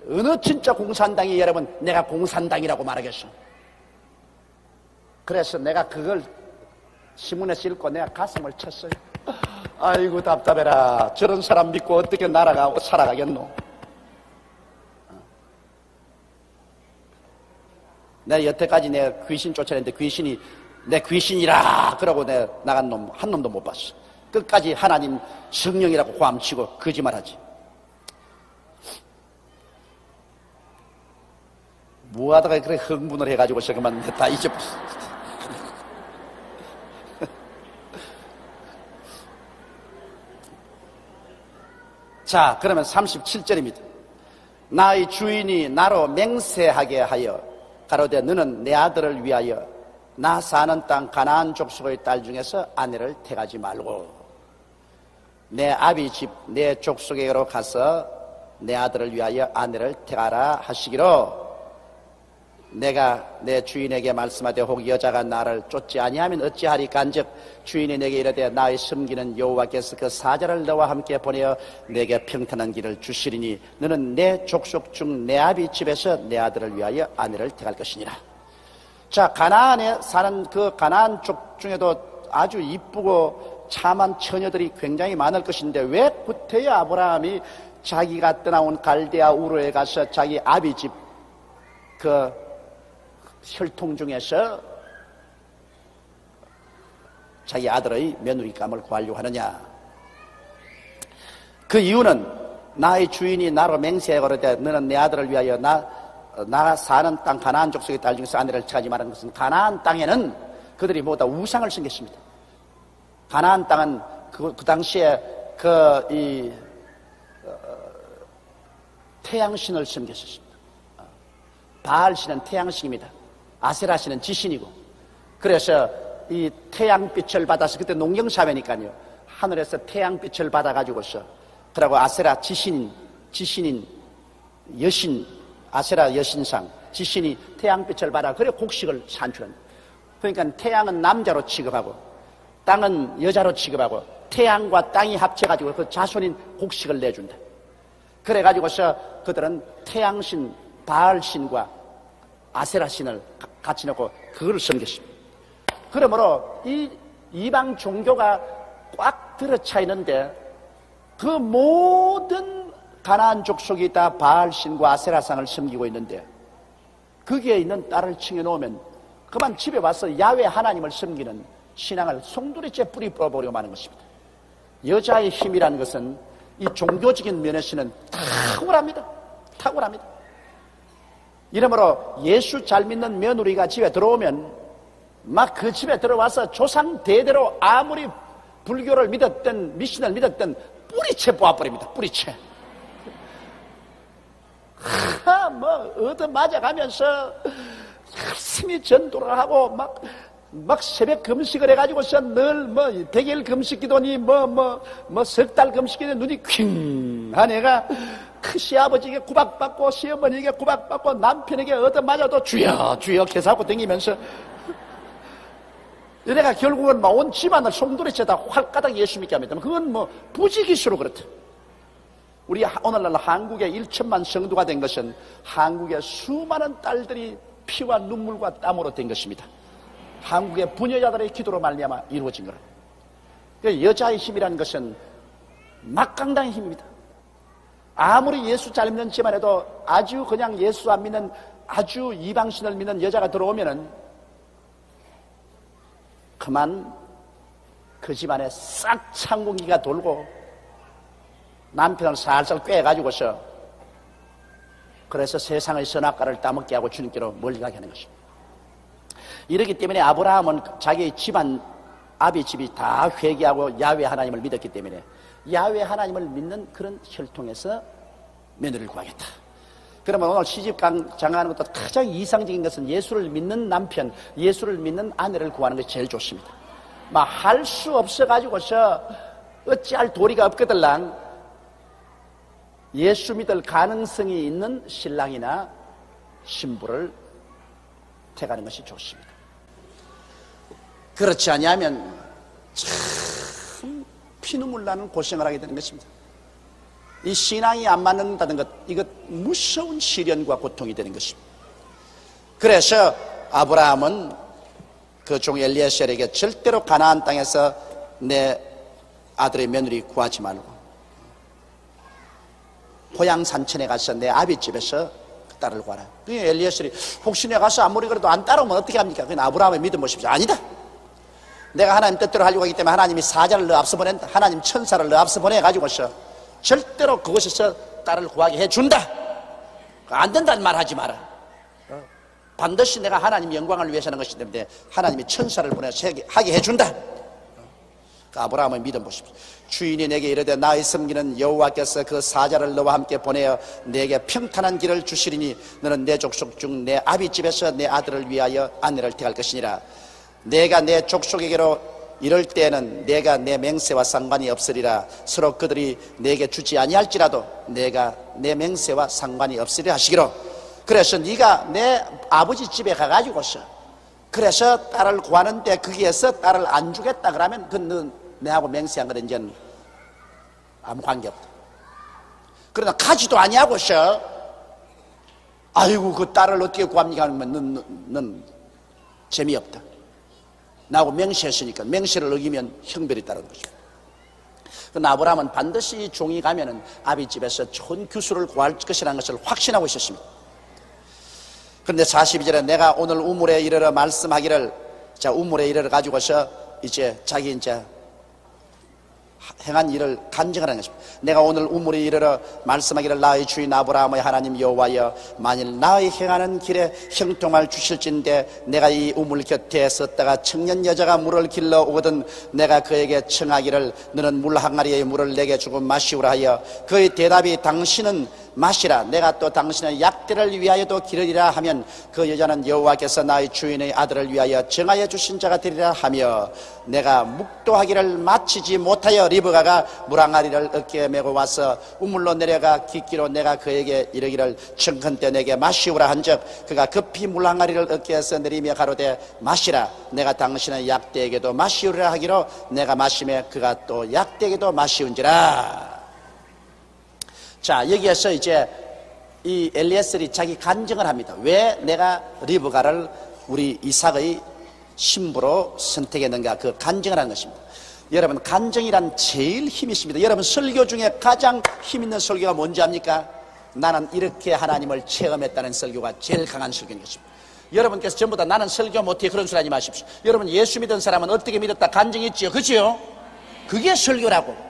어느 진짜 공산당이 여러분 내가 공산당이라고 말하겠어? 그래서 내가 그걸 신문에 싣고 내가 가슴을 쳤어요. 아이고 답답해라. 저런 사람 믿고 어떻게 날아가고 살아가겠노? 내가 여태까지 내가 귀신 쫓아냈는데 귀신이 내 귀신이라 그러고 내가 나간 놈 한 놈도 못 봤어. 끝까지 하나님 성령이라고 고함치고 거짓말하지. 뭐하다가 그렇게 흥분을 해가지고서 그만 다 잊어버렸어. 자, 그러면 37절입니다. 나의 주인이 나로 맹세하게 하여 가로되 너는 내 아들을 위하여 나 사는 땅 가나안 족속의 딸 중에서 아내를 택하지 말고 내 아비 집 내 족속에로 가서 내 아들을 위하여 아내를 택하라 하시기로 내가 내 주인에게 말씀하되 혹 여자가 나를 쫓지 아니하면 어찌하리까 한즉 주인이 내게 이르되 나의 섬기는 여호와께서 그 사자를 너와 함께 보내어 내게 평탄한 길을 주시리니 너는 내 족속 중 내 아비 집에서 내 아들을 위하여 아내를 택할 것이니라. 자, 가나안에 사는 그 가나안 족 중에도 아주 이쁘고 참한 처녀들이 굉장히 많을 것인데 왜 구태여 아브라함이 자기가 떠나온 갈대아 우르에 가서 자기 아비 집 그 혈통 중에서 자기 아들의 며느리감을 구하려고 하느냐? 그 이유는 나의 주인이 나로 맹세해 거르되 너는 내 아들을 위하여 나 사는 땅 가나안 족속의 딸 중에서 아내를 찾지 말하는 것은 가나안 땅에는 그들이 모두 우상을 섬겼습니다. 가나안 땅은 그 당시에 태양신을 섬겼었습니다. 바알신은 태양신입니다. 아세라신은 지신이고, 그래서 이 태양빛을 받아서 그때 농경사회니까요. 하늘에서 태양빛을 받아가지고서 그리고 아세라 지신인 여신 아세라 여신상 지신이 태양빛을 받아 그래 곡식을 산출합니다. 그러니까 태양은 남자로 취급하고 땅은 여자로 취급하고 태양과 땅이 합쳐가지고 그 자손인 곡식을 내준다. 그래가지고서 그들은 태양신 바알신과 아세라신을 같이 놓고 그걸 섬겼습니다. 그러므로 이 이방 종교가 꽉 들어차 있는데 그 모든 가나안 족속이 다 바알신과 아세라상을 섬기고 있는데 거기에 있는 딸을 칭해놓으면 그만 집에 와서 야훼 하나님을 섬기는 신앙을 송두리째 뿌리 뽑아버리고 마는 것입니다. 여자의 힘이라는 것은 이 종교적인 면에서는 탁월합니다. 이러므로 예수 잘 믿는 며느리가 집에 들어오면 막 그 집에 들어와서 조상 대대로 아무리 불교를 믿었던 미신을 믿었던 뿌리채 뽑아버립니다. 뿌리채. 얻어 맞아가면서 열심히 전도를 하고 막 새벽 금식을 해가지고서 늘 백일 금식기도니 석 달 금식기도니 눈이 퀭한 애가 그 시아버지에게 구박받고 시어머니에게 구박받고 남편에게 얻어 맞아도 주여 계속 하고 다니면서 이래가 결국은 온 집안을 송두리째 다 활가닥 예수 믿게 합니다. 그건 부지기수로 그렇다. 우리 오늘날 한국에 1천만 성도가 된 것은 한국의 수많은 딸들이 피와 눈물과 땀으로 된 것입니다. 한국의 부녀자들의 기도로 말미암아 이루어진 거라. 여자의 힘이라는 것은 막강당의 힘입니다. 아무리 예수 잘 믿는 집안에도 아주 그냥 예수 안 믿는 아주 이방신을 믿는 여자가 들어오면은 그만 그 집안에 싹 창공기가 돌고 남편을 살살 꿰가지고서 그래서 세상의 선악과를 따먹게 하고 주님께로 멀리 가게 하는 것입니다. 이렇기 때문에 아브라함은 자기 집안 아비 집이 다 회개하고 야훼 하나님을 믿었기 때문에 야훼 하나님을 믿는 그런 혈통에서 며느리를 구하겠다. 그러면 오늘 시집 장가하는 것도 가장 이상적인 것은 예수를 믿는 남편, 예수를 믿는 아내를 구하는 것이 제일 좋습니다. 막 할 수 없어가지고서 어찌할 도리가 없거들랑 예수 믿을 가능성이 있는 신랑이나 신부를 택하는 것이 좋습니다. 그렇지 아니하면 참 피눈물 나는 고생을 하게 되는 것입니다. 이 신앙이 안 맞는다는 것, 이것 무서운 시련과 고통이 되는 것입니다. 그래서 아브라함은 그 종 엘리에셀에게 절대로 가나안 땅에서 내 아들의 며느리 구하지 말고 고향 산천에 가서 내 아비집에서 그 딸을 구하라. 그 엘리에셀이 혹시 내가 가서 아무리 그래도 안 따라오면 어떻게 합니까? 그건 아브라함의 믿음 보십시오. 아니다. 내가 하나님 뜻대로 하려고 하기 때문에 하나님이 사자를 너 앞서 보낸다. 하나님 천사를 너 앞서 보내가지고서 절대로 그곳에서 딸을 구하게 해준다. 안 된다는 말 하지 마라. 반드시 내가 하나님 영광을 위해서 하는 것이기 때문에 하나님이 천사를 보내서 하게 해준다. 그 아브라함의 믿음 보십시오. 주인이 내게 이르되 나의 섬기는 여호와께서 그 사자를 너와 함께 보내어 내게 평탄한 길을 주시리니 너는 내 족속 중 내 아비집에서 내 아들을 위하여 아내를 택할 것이니라. 내가 내 족속에게로 이럴 때에는 내가 내 맹세와 상관이 없으리라. 서로 그들이 내게 주지 아니할지라도 내가 내 맹세와 상관이 없으리라 하시기로. 그래서 네가 내 아버지 집에 가가지고서 그래서 딸을 구하는데 거기에서 딸을 안 주겠다 그러면 그는 내하고 맹세한 거는 이제는 아무 관계없다. 그러나 가지도 아니하고서 아이고 그 딸을 어떻게 구합니까 하면 넌 재미없다. 나하고 맹세했으니까 맹세를 어기면 형벌이 따르는 것입니다. 그러나 아브라함은 반드시 종이 가면은 아비집에서 좋은 규수를 구할 것이라는 것을 확신하고 있었습니다. 그런데 42절에 내가 오늘 우물에 이르러 말씀하기를, 자, 우물에 이르러 가지고서 이제 자기 이제 행한 일을 간증하라는 것입니다. 내가 오늘 우물에 이르러 말씀하기를 나의 주인 아브라함의 하나님 여호와여, 만일 나의 행하는 길에 형통할 주실진데 내가 이 우물 곁에 섰다가 청년 여자가 물을 길러 오거든 내가 그에게 청하기를 너는 물 항아리의 물을 내게 주고 마시우라 하여 그의 대답이 당신은 마시라, 내가 또 당신의 약대를 위하여도 기르리라 하면 그 여자는 여호와께서 나의 주인의 아들을 위하여 정하여 주신 자가 되리라 하며 내가 묵도하기를 마치지 못하여 리브가가 물항아리를 어깨에 메고 와서 우물로 내려가 깊기로 내가 그에게 이르기를 청컨대 내게 마시우라 한즉 그가 급히 물항아리를 어깨에서 내리며 가로되 마시라, 내가 당신의 약대에게도 마시우라 하기로 내가 마시매 그가 또 약대에게도 마시운지라. 자, 여기에서 이제 이 엘리에셀이 자기 간증을 합니다. 왜 내가 리브가를 우리 이삭의 신부로 선택했는가, 그 간증을 하는 것입니다. 여러분, 간증이란 제일 힘이 있습니다. 여러분, 설교 중에 가장 힘 있는 설교가 뭔지 압니까? 나는 이렇게 하나님을 체험했다는 설교가 제일 강한 설교인 것입니다. 여러분께서 전부 다 나는 설교 못해 그런 소리 하지 마십시오. 여러분, 예수 믿은 사람은 어떻게 믿었다 간증이 있지요, 그지요? 그게 설교라고.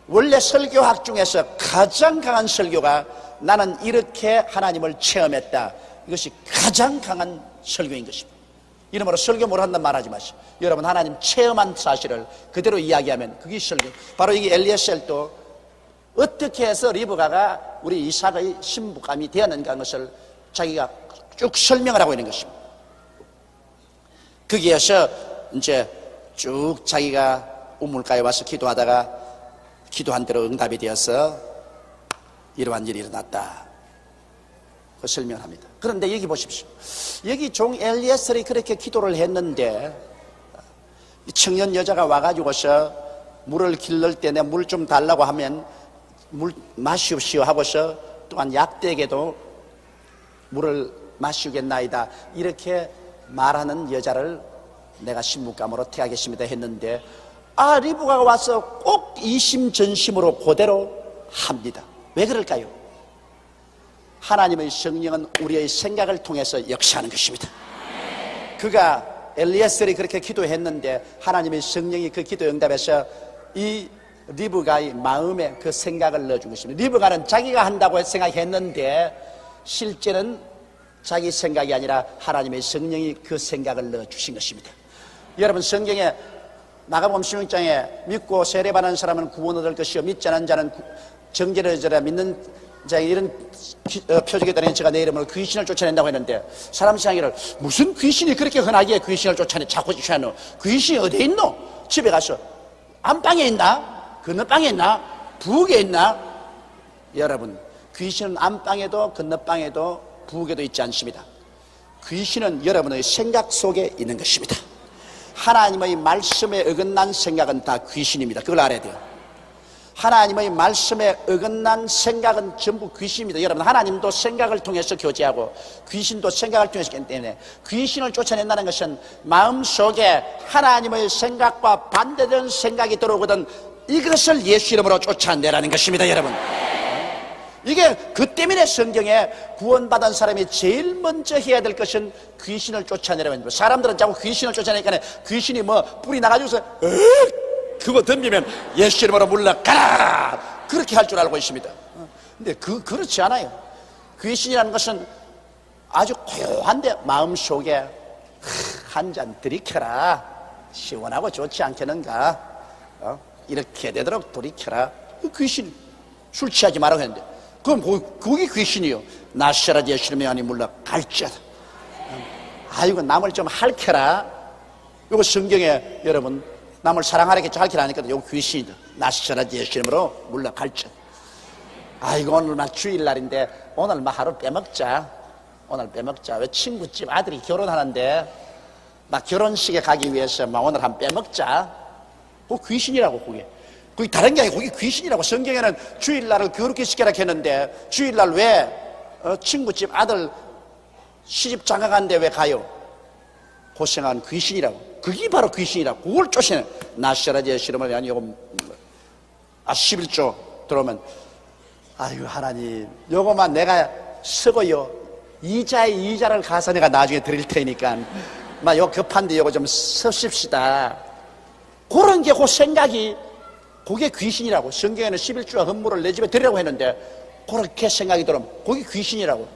원래 설교학 중에서 가장 강한 설교가 나는 이렇게 하나님을 체험했다, 이것이 가장 강한 설교인 것입니다. 이러므로 설교 못한다는 말하지 마시오. 여러분, 하나님 체험한 사실을 그대로 이야기하면 그게 설교. 바로 이 엘리에셀도 어떻게 해서 리브가가 우리 이삭의 신부감이 되었는가 하는 것을 자기가 쭉 설명을 하고 있는 것입니다. 거기에서 이제 쭉 자기가 우물가에 와서 기도하다가 기도한 대로 응답이 되어서 이러한 일이 일어났다, 그 설명을 합니다. 그런데 여기 보십시오. 여기 종 엘리에셀이 그렇게 기도를 했는데 청년 여자가 와가지고서 물을 길를 때 내 물 좀 달라고 하면 물 마시옵시오 하고서 또한 약대에게도 물을 마시겠나이다 이렇게 말하는 여자를 내가 신부감으로 택하겠습니다 했는데 리브가가 와서 꼭 이심전심으로 그대로 합니다. 왜 그럴까요? 하나님의 성령은 우리의 생각을 통해서 역사하는 것입니다. 그가 엘리에셀이 그렇게 기도했는데 하나님의 성령이 그 기도 응답에서 이 리브가의 마음에 그 생각을 넣어준 것입니다. 리브가는 자기가 한다고 생각했는데 실제는 자기 생각이 아니라 하나님의 성령이 그 생각을 넣어주신 것입니다. 여러분, 성경에 마가복음 16장에 믿고 세례받는 사람은 구원 얻을 것이요 믿지 않은 자는 정죄를 얻으리라, 믿는 자에게 이런 표적에 따르는 제가 내 이름으로 귀신을 쫓아낸다고 했는데 사람 생각에는 무슨 귀신이 그렇게 흔하게 귀신을 쫓아내, 자꾸 쫓아내노? 귀신이 어디에 있노? 집에 가서 안방에 있나? 건너방에 있나? 부엌에 있나? 여러분, 귀신은 안방에도 건너방에도 부엌에도 있지 않습니다. 귀신은 여러분의 생각 속에 있는 것입니다. 하나님의 말씀에 어긋난 생각은 다 귀신입니다. 그걸 알아야 돼요. 하나님의 말씀에 어긋난 생각은 전부 귀신입니다. 여러분, 하나님도 생각을 통해서 교제하고 귀신도 생각을 통해서 하기 때문에 귀신을 쫓아낸다는 것은 마음속에 하나님의 생각과 반대되는 생각이 들어오거든 이것을 예수 이름으로 쫓아내라는 것입니다. 여러분, 이게 그 때문에 성경에 구원받은 사람이 제일 먼저 해야 될 것은 귀신을 쫓아내라는 겁니다. 사람들은 자꾸 귀신을 쫓아내니까 귀신이 뭐 뿔이 나가지고서 그거 덤비면 예수 이름으로 물러가라 그렇게 할 줄 알고 있습니다. 근데 그렇지 않아요. 귀신이라는 것은 아주 고요한데 마음속에 한 잔 들이켜라, 시원하고 좋지 않겠는가, 이렇게 되도록 돌이켜라. 귀신, 술 취하지 말라고 했는데 그럼 그게 귀신이요. 나시라 예수 이름에 아니 물러갈지어다. 아이고 남을 좀 할켜라. 이거 성경에 여러분 남을 사랑하라고 할켜라니까 이거 귀신이다. 나시라 예수 이름으로 물러갈지어다. 아이고 오늘 막 주일날인데 오늘 막 하루 빼먹자. 오늘 빼먹자. 왜 친구집 아들이 결혼하는데 막 결혼식에 가기 위해서 막 오늘 한 빼먹자. 그거 귀신이라고. 그게 다른 게 아니고 그게 귀신이라고. 성경에는 주일날을 거룩히 지켜라 했는데 주일날 왜 친구집 아들 시집 장가가는데 왜 가요? 고생한 귀신이라고. 그게 바로 귀신이라고. 그걸 쫓아내. 나시라지의 시름을 아니 요거 11조 들어오면 아유 하나님 요거만 내가 쓰고요 이자에 이자를 가서 내가 나중에 드릴 테니까 막 요 급한데 요거 좀 쓰십시다. 그런 게 그 생각이 그게 귀신이라고. 성경에는 11조와 헌물을 내 집에 드리라고 했는데 그렇게 생각이 들으면 그게 귀신이라고.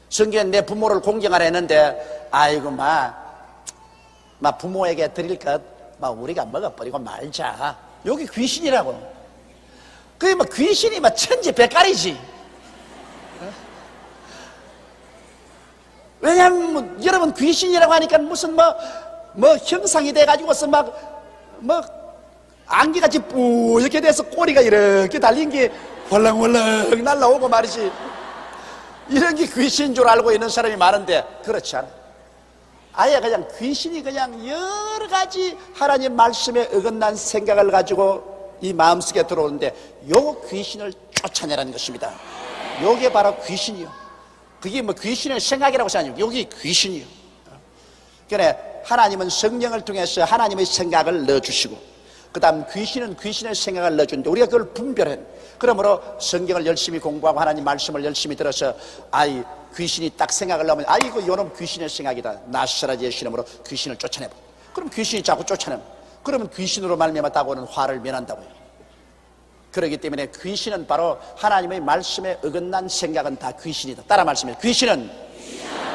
성경에 내 부모를 공경하라 했는데 아이고 막 부모에게 드릴 것 막 우리가 먹어버리고 말자. 여기 귀신이라고. 그게 뭐 귀신이 막 천지백갈이지. 왜냐면 여러분 귀신이라고 하니까 무슨 뭐 형상이 돼가지고서 뭐 안개같이 뿌옇게 돼서 꼬리가 이렇게 달린 게 헐렁헐렁 날라오고 말이지. 이런 게 귀신인 줄 알고 있는 사람이 많은데 그렇지 않아. 아예 그냥 귀신이 그냥 여러 가지 하나님 말씀에 어긋난 생각을 가지고 이 마음속에 들어오는데 요 귀신을 쫓아내라는 것입니다. 요게 바로 귀신이요. 그게 뭐 귀신의 생각이라고 생각해요. 여기 귀신이요. 그래 하나님은 성령을 통해서 하나님의 생각을 넣어주시고 그 다음 귀신은 귀신의 생각을 넣어주는데 우리가 그걸 분별해. 그러므로 성경을 열심히 공부하고 하나님 말씀을 열심히 들어서 아이 귀신이 딱 생각을 넣으면 아이고 요놈 귀신의 생각이다. 나시라 예수 이름으로 귀신을 쫓아내봐. 그럼 귀신이 자꾸 쫓아내면 그러면 귀신으로 말미암았다고 하는 화를 면한다고요. 그렇기 때문에 귀신은 바로 하나님의 말씀에 어긋난 생각은 다 귀신이다. 따라 말씀해. 귀신은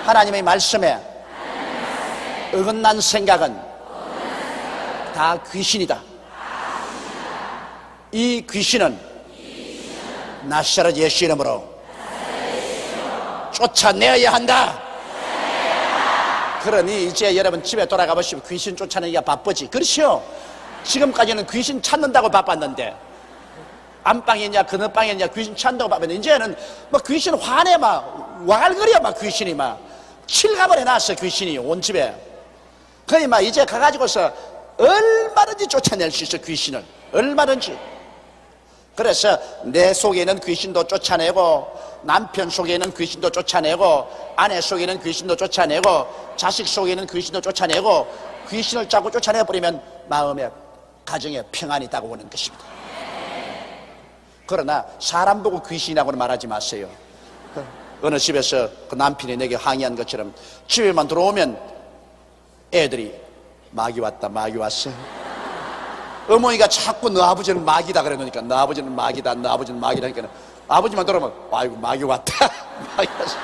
하나님의 말씀에 어긋난 생각은 다 귀신이다. 이 귀신은 나시라 예수 이름으로 쫓아내어야 한다. 그러니 이제 여러분 집에 돌아가 보시면 귀신 쫓아내기가 바쁘지. 그렇죠? 지금까지는 귀신 찾는다고 바빴는데 안방이냐 그늘방이냐 귀신 찾는다고 바빴는데 이제는 뭐 귀신 화내 막 와갈거려 막 귀신이 막 칠갑을 해놨어. 귀신이 온 집에. 그러니 막 이제 가가지고서 얼마든지 쫓아낼 수 있어. 귀신을 얼마든지. 그래서 내 속에 있는 귀신도 쫓아내고 남편 속에 있는 귀신도 쫓아내고 아내 속에 있는 귀신도 쫓아내고 자식 속에 있는 귀신도 쫓아내고 귀신을 자꾸 쫓아내버리면 마음에 가정에 평안이 있다고 보는 것입니다. 그러나 사람 보고 귀신이라고는 말하지 마세요. 어느 집에서 그 남편이 내게 항의한 것처럼 집에만 들어오면 애들이 마귀 왔다 마귀 왔어. 어머니가 자꾸 너 아버지는 마귀다 그래 놓으니까 너 아버지는 마귀다 너 아버지는 마귀다 하니까 아버지만 들어오면 아이고 마귀 왔다 마귀 왔어.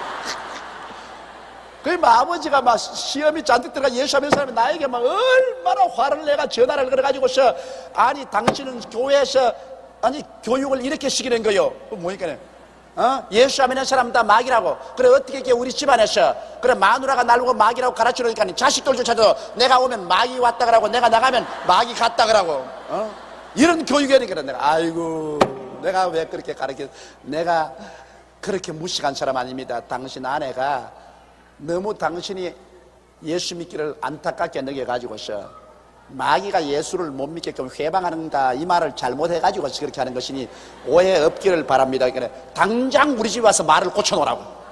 그러면 아버지가 막 시험이 잔뜩 들어가 예수하는 사람이 나에게 막 얼마나 화를 내가 전화를 걸어가지고서 아니 당신은 교회에서 아니 교육을 이렇게 시키는 거요. 뭐니까 예수 안 믿는 사람 다 마귀라고. 그래 어떻게 이렇게 우리 집안에서 그래 마누라가 날 보고 마귀라고 가르치니까 자식들조차도 내가 오면 마귀 왔다 그러고 내가 나가면 마귀 갔다 그러고 이런 교육이니까 내가 아이고 내가 왜 그렇게 가르쳐. 내가 그렇게 무식한 사람 아닙니다. 당신 아내가 너무 당신이 예수 믿기를 안타깝게 느껴가지고서 마귀가 예수를 못 믿게끔 회방하는다 이 말을 잘못해가지고 그렇게 하는 것이니 오해 없기를 바랍니다. 그러니까 당장 우리 집 와서 말을 고쳐놓으라고.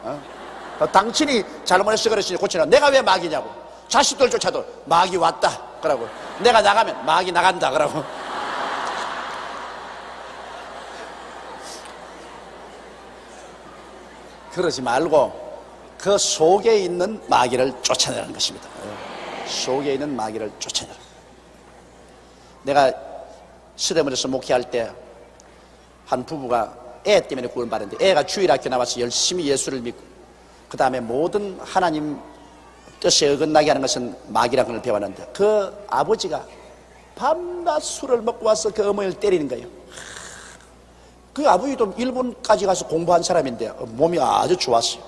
당신이 잘못해서 그랬으니 고쳐놔. 내가 왜 마귀냐고. 자식들조차도 마귀 왔다 그러고, 내가 나가면 마귀 나간다 그러고. 그러지 말고 그 속에 있는 마귀를 쫓아내라는 것입니다. 속에 있는 마귀를 쫓아내라. 내가 서대문에서 목회할 때 한 부부가 애 때문에 구원받았는데, 애가 주일학교 나와서 열심히 예수를 믿고 그 다음에 모든 하나님 뜻에 어긋나게 하는 것은 마귀라는 걸 배웠는데, 그 아버지가 밤낮 술을 먹고 와서 그 어머니를 때리는 거예요. 그 아버지도 일본까지 가서 공부한 사람인데 몸이 아주 좋았어요.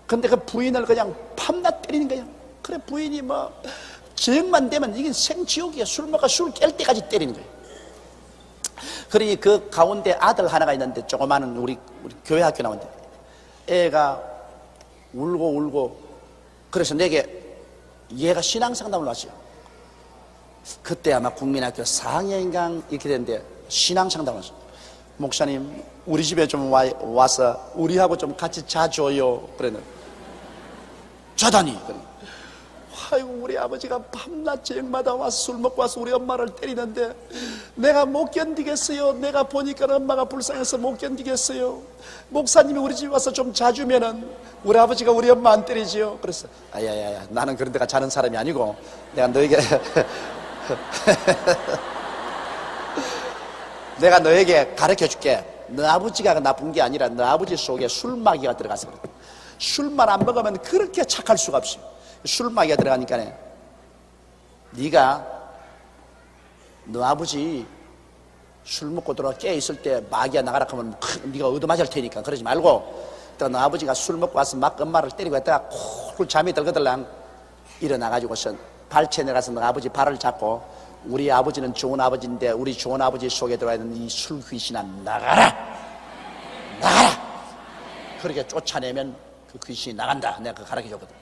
근데 그 부인을 그냥 밤낮 때리는 거예요. 그래, 부인이 뭐 저녁만 되면 이게 생지옥이야. 술 먹고 술 깰 때까지 때리는 거예요. 그러니 그 가운데 아들 하나가 있는데, 조그마한 우리 교회 학교 나오는데 애가 울고 그래서 내게 얘가 신앙 상담을 왔어요. 그때 아마 국민학교 4학년인가 이렇게 됐는데 신앙 상담을 왔어요. 목사님, 우리 집에 좀 와서 우리하고 좀 같이 자줘요. 그랬는데, 자다니. 아이고, 우리 아버지가 밤낮 저녁마다 와서 술 먹고 와서 우리 엄마를 때리는데 내가 못 견디겠어요. 내가 보니까 엄마가 불쌍해서 못 견디겠어요. 목사님이 우리 집에 와서 좀 자주면은 우리 아버지가 우리 엄마 안 때리지요. 그랬어. 아야야야, 나는 그런 데가 자는 사람이 아니고 내가 너에게 내가 너에게 가르쳐 줄게. 너 아버지가 나쁜 게 아니라 너 아버지 속에 술마귀가 들어가서 그래. 술만 안 먹으면 그렇게 착할 수가 없어요. 술마귀가 들어가니까 네가 너 아버지 술 먹고 들어와 깨 있을 때 마귀가 나가라 하면 네가 얻어맞을 테니까 그러지 말고, 또 너 아버지가 술 먹고 와서 막 엄마를 때리고 했다가 콜 잠이 들거들랑 일어나가지고서 발치에 내려가서 너 아버지 발을 잡고, 우리 아버지는 좋은 아버지인데 우리 좋은 아버지 속에 들어와 있는 이 술 귀신아 나가라 그렇게 쫓아내면 그 귀신이 나간다. 내가 그거 가르쳐 줬거든.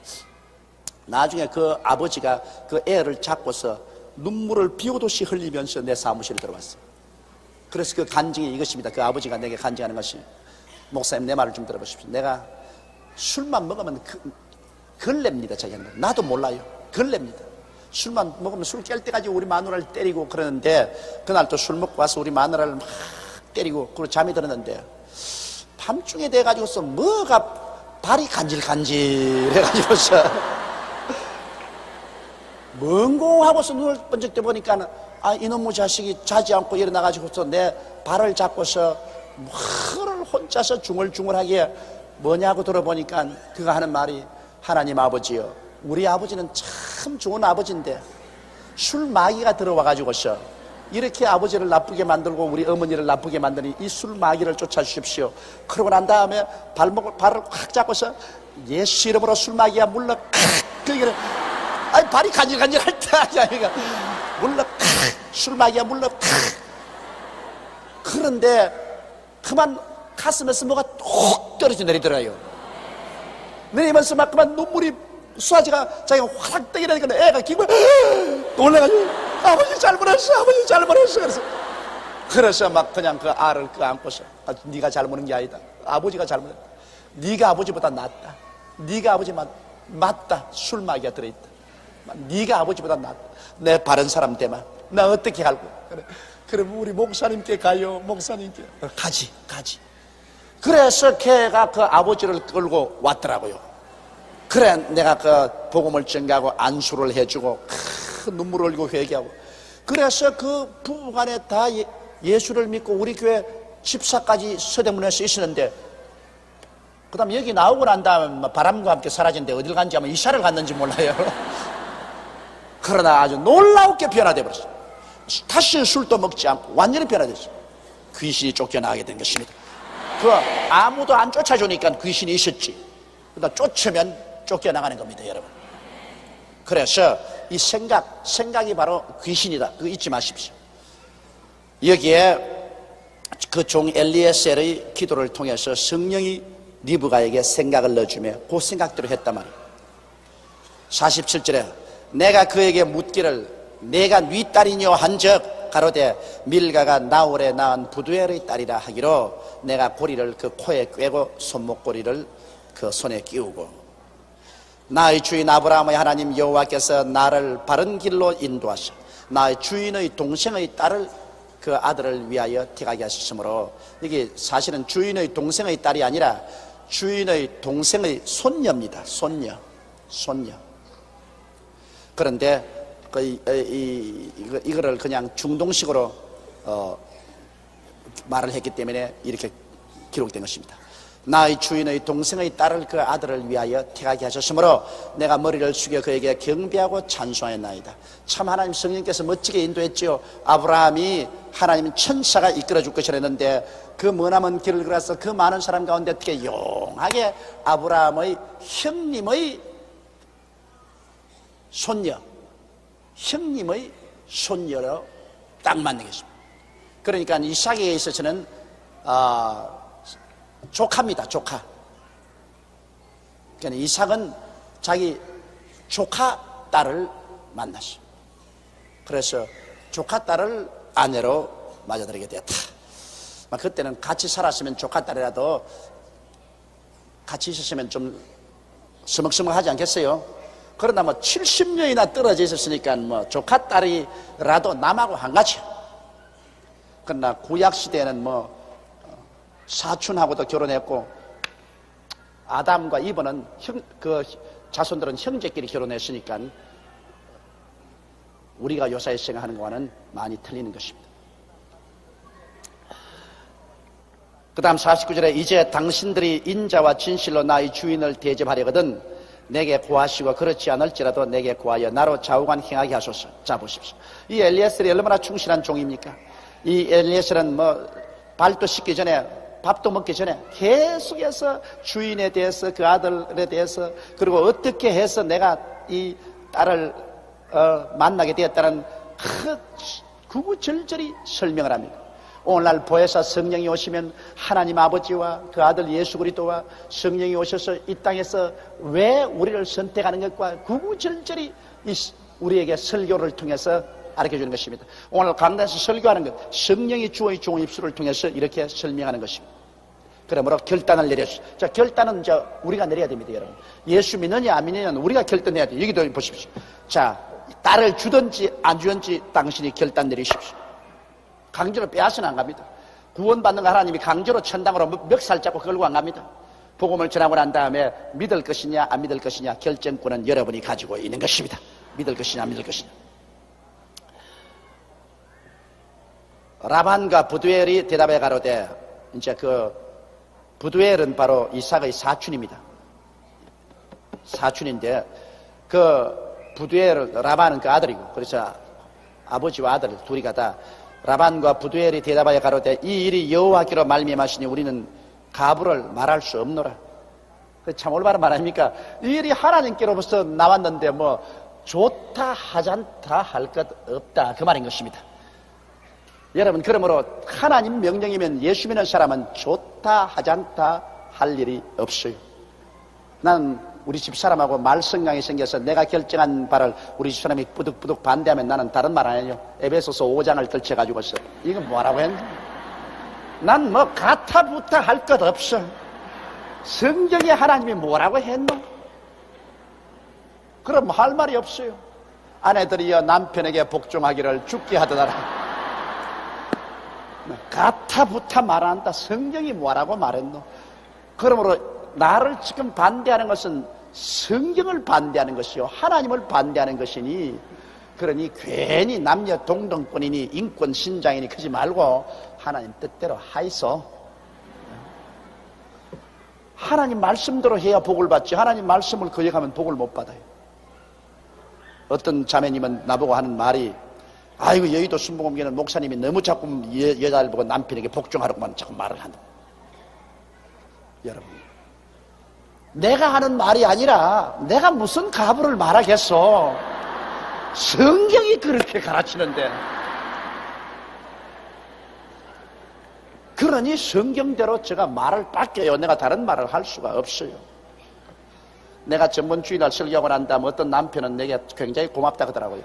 나중에 그 아버지가 그 애를 잡고서 눈물을 비오듯이 흘리면서 내 사무실에 들어왔어. 그래서 그 간증이 이것입니다. 그 아버지가 내게 간증하는 것이, 목사님 내 말을 좀 들어보십시오. 내가 술만 먹으면 걸렙니다. 자기는 나도 몰라요. 걸렙니다. 술만 먹으면 술 깰 때까지 우리 마누라를 때리고 그러는데, 그날 또 술 먹고 와서 우리 마누라를 막 때리고 그리고 잠이 들었는데, 밤중에 돼가지고서 뭐가 발이 간질간질 해가지고서 뭔고 하고서 눈을 번쩍 떠보니까 이놈의 자식이 자지 않고 일어나가지고서 내 발을 잡고서 뭐를 혼자서 중얼중얼하게 뭐냐고 들어보니까 그가 하는 말이, 하나님 아버지요, 우리 아버지는 참 좋은 아버지인데 술 마귀가 들어와가지고서 이렇게 아버지를 나쁘게 만들고 우리 어머니를 나쁘게 만드니 이 술 마귀를 쫓아주십시오. 그러고 난 다음에 발을 확 잡고서 예수 이름으로 술 마귀야 물러 그게 아니 발이 간질간질할 때 아니야. 물러 술 마귀야 물러. 그런데 그만 가슴에서 뭐가 톡 떨어져 내리더라요. 내리면서 막 그만 눈물이 수아지가 자기가 화락 떠이라니까 애가 기분 놀래가지고 아버지 잘못했어, 아버지 잘못했어. 그래서 막 그냥 그 알을 안고서 네가 잘못한 게 아니다. 아버지가 잘못했다. 네가 아버지보다 낫다. 네가 아버지 맞다. 술마귀가 들어있다. 네가 아버지보다 낫다. 내 바른 사람 되마. 나 어떻게 알고? 그래. 그럼 우리 목사님께 가요. 목사님께 가지. 그래서 걔가 그 아버지를 끌고 왔더라고요. 그래 내가 그 복음을 전가하고 안수를 해주고 눈물을 흘리고 회개하고, 그래서 그 부부간에 다 예수를 믿고 우리 교회 집사까지 서대문에서 있었는데, 그 다음 여기 나오고 난 다음에 바람과 함께 사라진데 어딜 간지 아마 이사를 갔는지 몰라요. 그러나 아주 놀라우게 변화돼 버렸어요. 다시는 술도 먹지 않고 완전히 변화됐어요. 귀신이 쫓겨나게 된 것입니다. 그 아무도 안 쫓아주니까 귀신이 있었지. 그러다 쫓으면 쫓겨나가는 겁니다, 여러분. 그래서 이 생각이 바로 귀신이다. 그거 잊지 마십시오. 여기에 그 종 엘리에셀의 기도를 통해서 성령이 리브가에게 생각을 넣어주며 그 생각대로 했단 말이에요. 47절에 내가 그에게 묻기를 내가 네 딸이뇨 한적 가로되 밀가가 나홀에 낳은 부두엘의 딸이라 하기로 내가 고리를 그 코에 꿰고 손목고리를 그 손에 끼우고 나의 주인 아브라함의 하나님 여호와께서 나를 바른 길로 인도하셔 나의 주인의 동생의 딸을 그 아들을 위하여 택하게 하셨으므로 이게 사실은 주인의 동생의 딸이 아니라 주인의 동생의 손녀입니다. 손녀. 그런데 이거를 그냥 중동식으로 말을 했기 때문에 이렇게 기록된 것입니다. 나의 주인의 동생의 딸을 그 아들을 위하여 택하게 하셨으므로 내가 머리를 숙여 그에게 경배하고 찬송하였나이다. 참 하나님 성령께서 멋지게 인도했지요. 아브라함이 하나님 천사가 이끌어줄 것이라 했는데 그 머나먼 길을 걸어서 그 많은 사람 가운데 어떻게 용하게 아브라함의 형님의 손녀로 딱 맞는 것입니다. 그러니까 이삭에 있어서는 조카입니다. 조카. 그러니까 이삭은 자기 조카 딸을 만났어요. 그래서 조카 딸을 아내로 맞아들이게 되었다. 그때는 같이 살았으면 조카 딸이라도 같이 있었으면 좀 서먹서먹하지 않겠어요? 그러나 70년이나 떨어져 있었으니까 조카 딸이라도 남하고 한 가지. 그러나 구약 시대에는 사촌하고도 결혼했고 아담과 이브는 그 자손들은 형제끼리 결혼했으니까 우리가 요사이 생각하는 것과는 많이 틀리는 것입니다. 그 다음 49절에 이제 당신들이 인자와 진실로 나의 주인을 대접하려거든 내게 구하시고 그렇지 않을지라도 내게 구하여 나로 좌우간 행하게 하소서. 자 보십시오. 이 엘리에셀이 얼마나 충실한 종입니까? 이 엘리에셀은 발도 씻기 전에 밥도 먹기 전에 계속해서 주인에 대해서 그 아들에 대해서 그리고 어떻게 해서 내가 이 딸을 만나게 되었다는 구구절절히 설명을 합니다. 오늘날 보혜사 성령이 오시면 하나님 아버지와 그 아들 예수 그리스도와 성령이 오셔서 이 땅에서 왜 우리를 선택하는 것과 구구절절히 우리에게 설교를 통해서 가르쳐주는 것입니다. 오늘 강단에서 설교하는 것 성령이 주의 종 입술을 통해서 이렇게 설명하는 것입니다. 그러므로 결단을 내렸어요. 자, 결단은 우리가 내려야 됩니다, 여러분. 예수 믿느냐 안 믿느냐는 우리가 결단해야 돼요. 여기도 보십시오. 자, 딸을 주든지 안 주든지 당신이 결단 내리십시오. 강제로 빼앗으면 안 갑니다. 구원받는 거 하나님이 강제로 천당으로 멱살 잡고 끌고 안 갑니다. 복음을 전하고 난 다음에 믿을 것이냐 안 믿을 것이냐 결정권은 여러분이 가지고 있는 것입니다. 믿을 것이냐 안 믿을 것이냐. 라반과 부두엘이 대답해 가로되 이제 그 부두엘은 바로 이삭의 사촌입니다. 사촌인데 그 부두엘 라반은 그 아들이고 그래서 아버지와 아들 둘이 가다 라반과 부두엘이 대답하여 가로되 이 일이 여호와께로 말미암았으니 우리는 가부를 말할 수 없노라. 참 올바른 말 아닙니까? 이 일이 하나님께로부터 나왔는데 좋다 하잔다 할 것 없다 그 말인 것입니다. 여러분 그러므로 하나님 명령이면 예수 믿는 사람은 좋다 하잔다 할 일이 없어요. 나는 우리 집사람하고 말썽강이 생겨서 내가 결정한 바를 우리 집사람이 뿌득뿌득 반대하면 나는 다른 말 안 해요. 에베소서 5장을 들쳐가지고서 이건 뭐라고 했는지 난 가타부타 할 것 없어. 성경에 하나님이 뭐라고 했노? 그럼 할 말이 없어요. 아내들이여 남편에게 복종하기를 죽게 하더라. 가타부타 말한다. 성경이 뭐라고 말했노? 그러므로 나를 지금 반대하는 것은 성경을 반대하는 것이요 하나님을 반대하는 것이니 그러니 괜히 남녀 동등권이니 인권 신장이니 그러지 말고 하나님 뜻대로 하이소. 하나님 말씀대로 해야 복을 받지 하나님 말씀을 거역하면 복을 못 받아요. 어떤 자매님은 나보고 하는 말이 아이고 여의도 순복음교회는 목사님이 너무 자꾸 여자를 보고 남편에게 복종하라고만 자꾸 말을 한다. 여러분 내가 하는 말이 아니라 내가 무슨 가부를 말하겠어. 성경이 그렇게 가르치는데 그러니 성경대로 제가 말을 닦여요. 내가 다른 말을 할 수가 없어요. 내가 전번 주일날 설교하고 난 다음 어떤 남편은 내게 굉장히 고맙다 그러더라고요.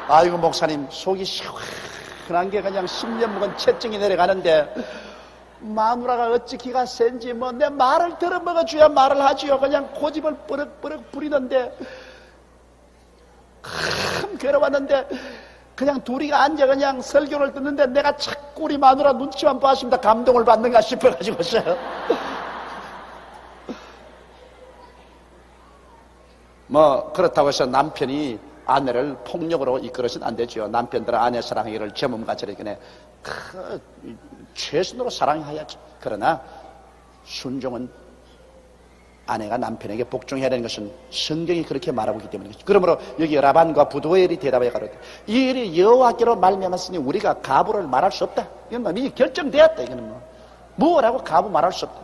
아이고 목사님 속이 시원한 게 그냥 10년 묵은 채증이 내려가는데 마누라가 어찌 기가 센지 뭐 내 말을 들어먹어줘야 말을 하지요. 그냥 고집을 뻐럭뻐럭 부리는데 참 괴로웠는데 그냥 둘이가 앉아 그냥 설교를 듣는데 내가 자꾸 우리 마누라 눈치만 봤습니다. 감동을 받는가 싶어가지고서요. 뭐 그렇다고 해서 남편이 아내를 폭력으로 이끌어서는 안 되죠. 남편들은 아내 사랑하기를 제몸같이 이렇게 최선으로 사랑해야지. 그러나 순종은 아내가 남편에게 복종해야 되는 것은 성경이 그렇게 말하고 있기 때문이죠. 그러므로 여기 라반과 부두엘이 대답해 가로되 이 일이 여호와께로 말미암았으니 우리가 가부를 말할 수 없다. 이건 뭐 이미 결정되었다. 이거는 뭐라고 가부 말할 수 없다.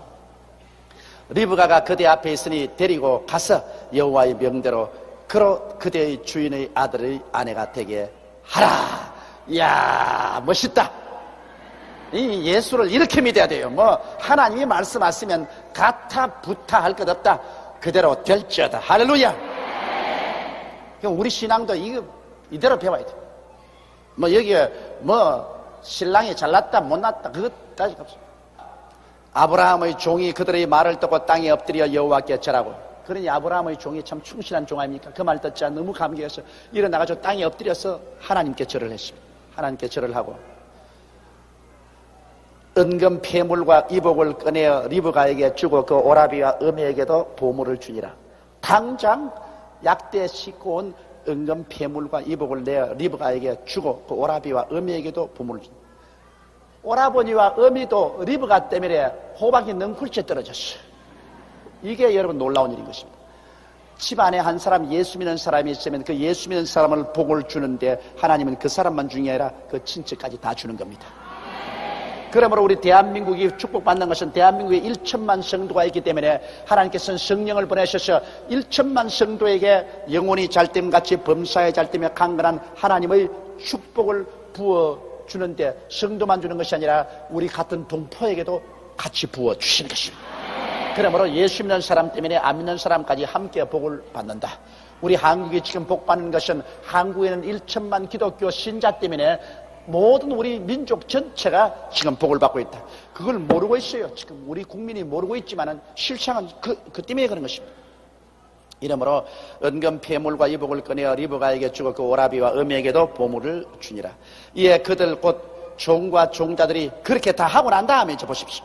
리브가가 그대 앞에 있으니 데리고 가서 여호와의 명대로 그대의 주인의 아들의 아내가 되게 하라. 이야 멋있다. 이 예수를 이렇게 믿어야 돼요. 뭐 하나님이 말씀하시면 가타 부타 할 것 없다. 그대로 될지어다. 할렐루야. 우리 신앙도 이대로 배워야 돼. 뭐 여기에 뭐 신랑이 잘났다 못났다 그것까지 없어. 아브라함의 종이 그들의 말을 듣고 땅에 엎드려 여호와께 절하고. 그러니 아브라함의 종이 참 충실한 종 아닙니까? 그 말 듣자 너무 감격해서 일어나가지고 땅에 엎드려서 하나님께 절을 했습니다. 하나님께 절을 하고 은금 폐물과 이복을 꺼내어 리브가에게 주고 그 오라비와 어미에게도 보물을 주니라. 당장 약대 싣고 온 은금 폐물과 이복을 내어 리브가에게 주고 그 오라비와 어미에게도 보물을 주니라. 오라버니와 어미도 리브가 때문에 호박이 넝쿨째 떨어졌어요. 이게 여러분 놀라운 일인 것입니다. 집안에 한 사람 예수 믿는 사람이 있으면 그 예수 믿는 사람을 복을 주는데 하나님은 그 사람만 중이 아니라 그 친척까지 다 주는 겁니다. 그러므로 우리 대한민국이 축복받는 것은 대한민국에 1천만 성도가 있기 때문에 하나님께서는 성령을 보내셔서 1천만 성도에게 영혼이 잘됨같이 범사에 잘되며 강건한 하나님의 축복을 부어주는데 성도만 주는 것이 아니라 우리 같은 동포에게도 같이 부어주시는 것입니다. 그러므로 예수 믿는 사람 때문에 안 믿는 사람까지 함께 복을 받는다. 우리 한국이 지금 복받는 것은 한국에는 1천만 기독교 신자 때문에 모든 우리 민족 전체가 지금 복을 받고 있다. 그걸 모르고 있어요. 지금 우리 국민이 모르고 있지만은 실상은 그 때문에 그런 것입니다. 이러므로 은금 폐물과 이복을 꺼내어 리브가에게 주고 그 오라비와 어미에게도 보물을 주니라. 이에 그들 곧 종과 종자들이 그렇게 다 하고 난 다음에 이제 보십시오.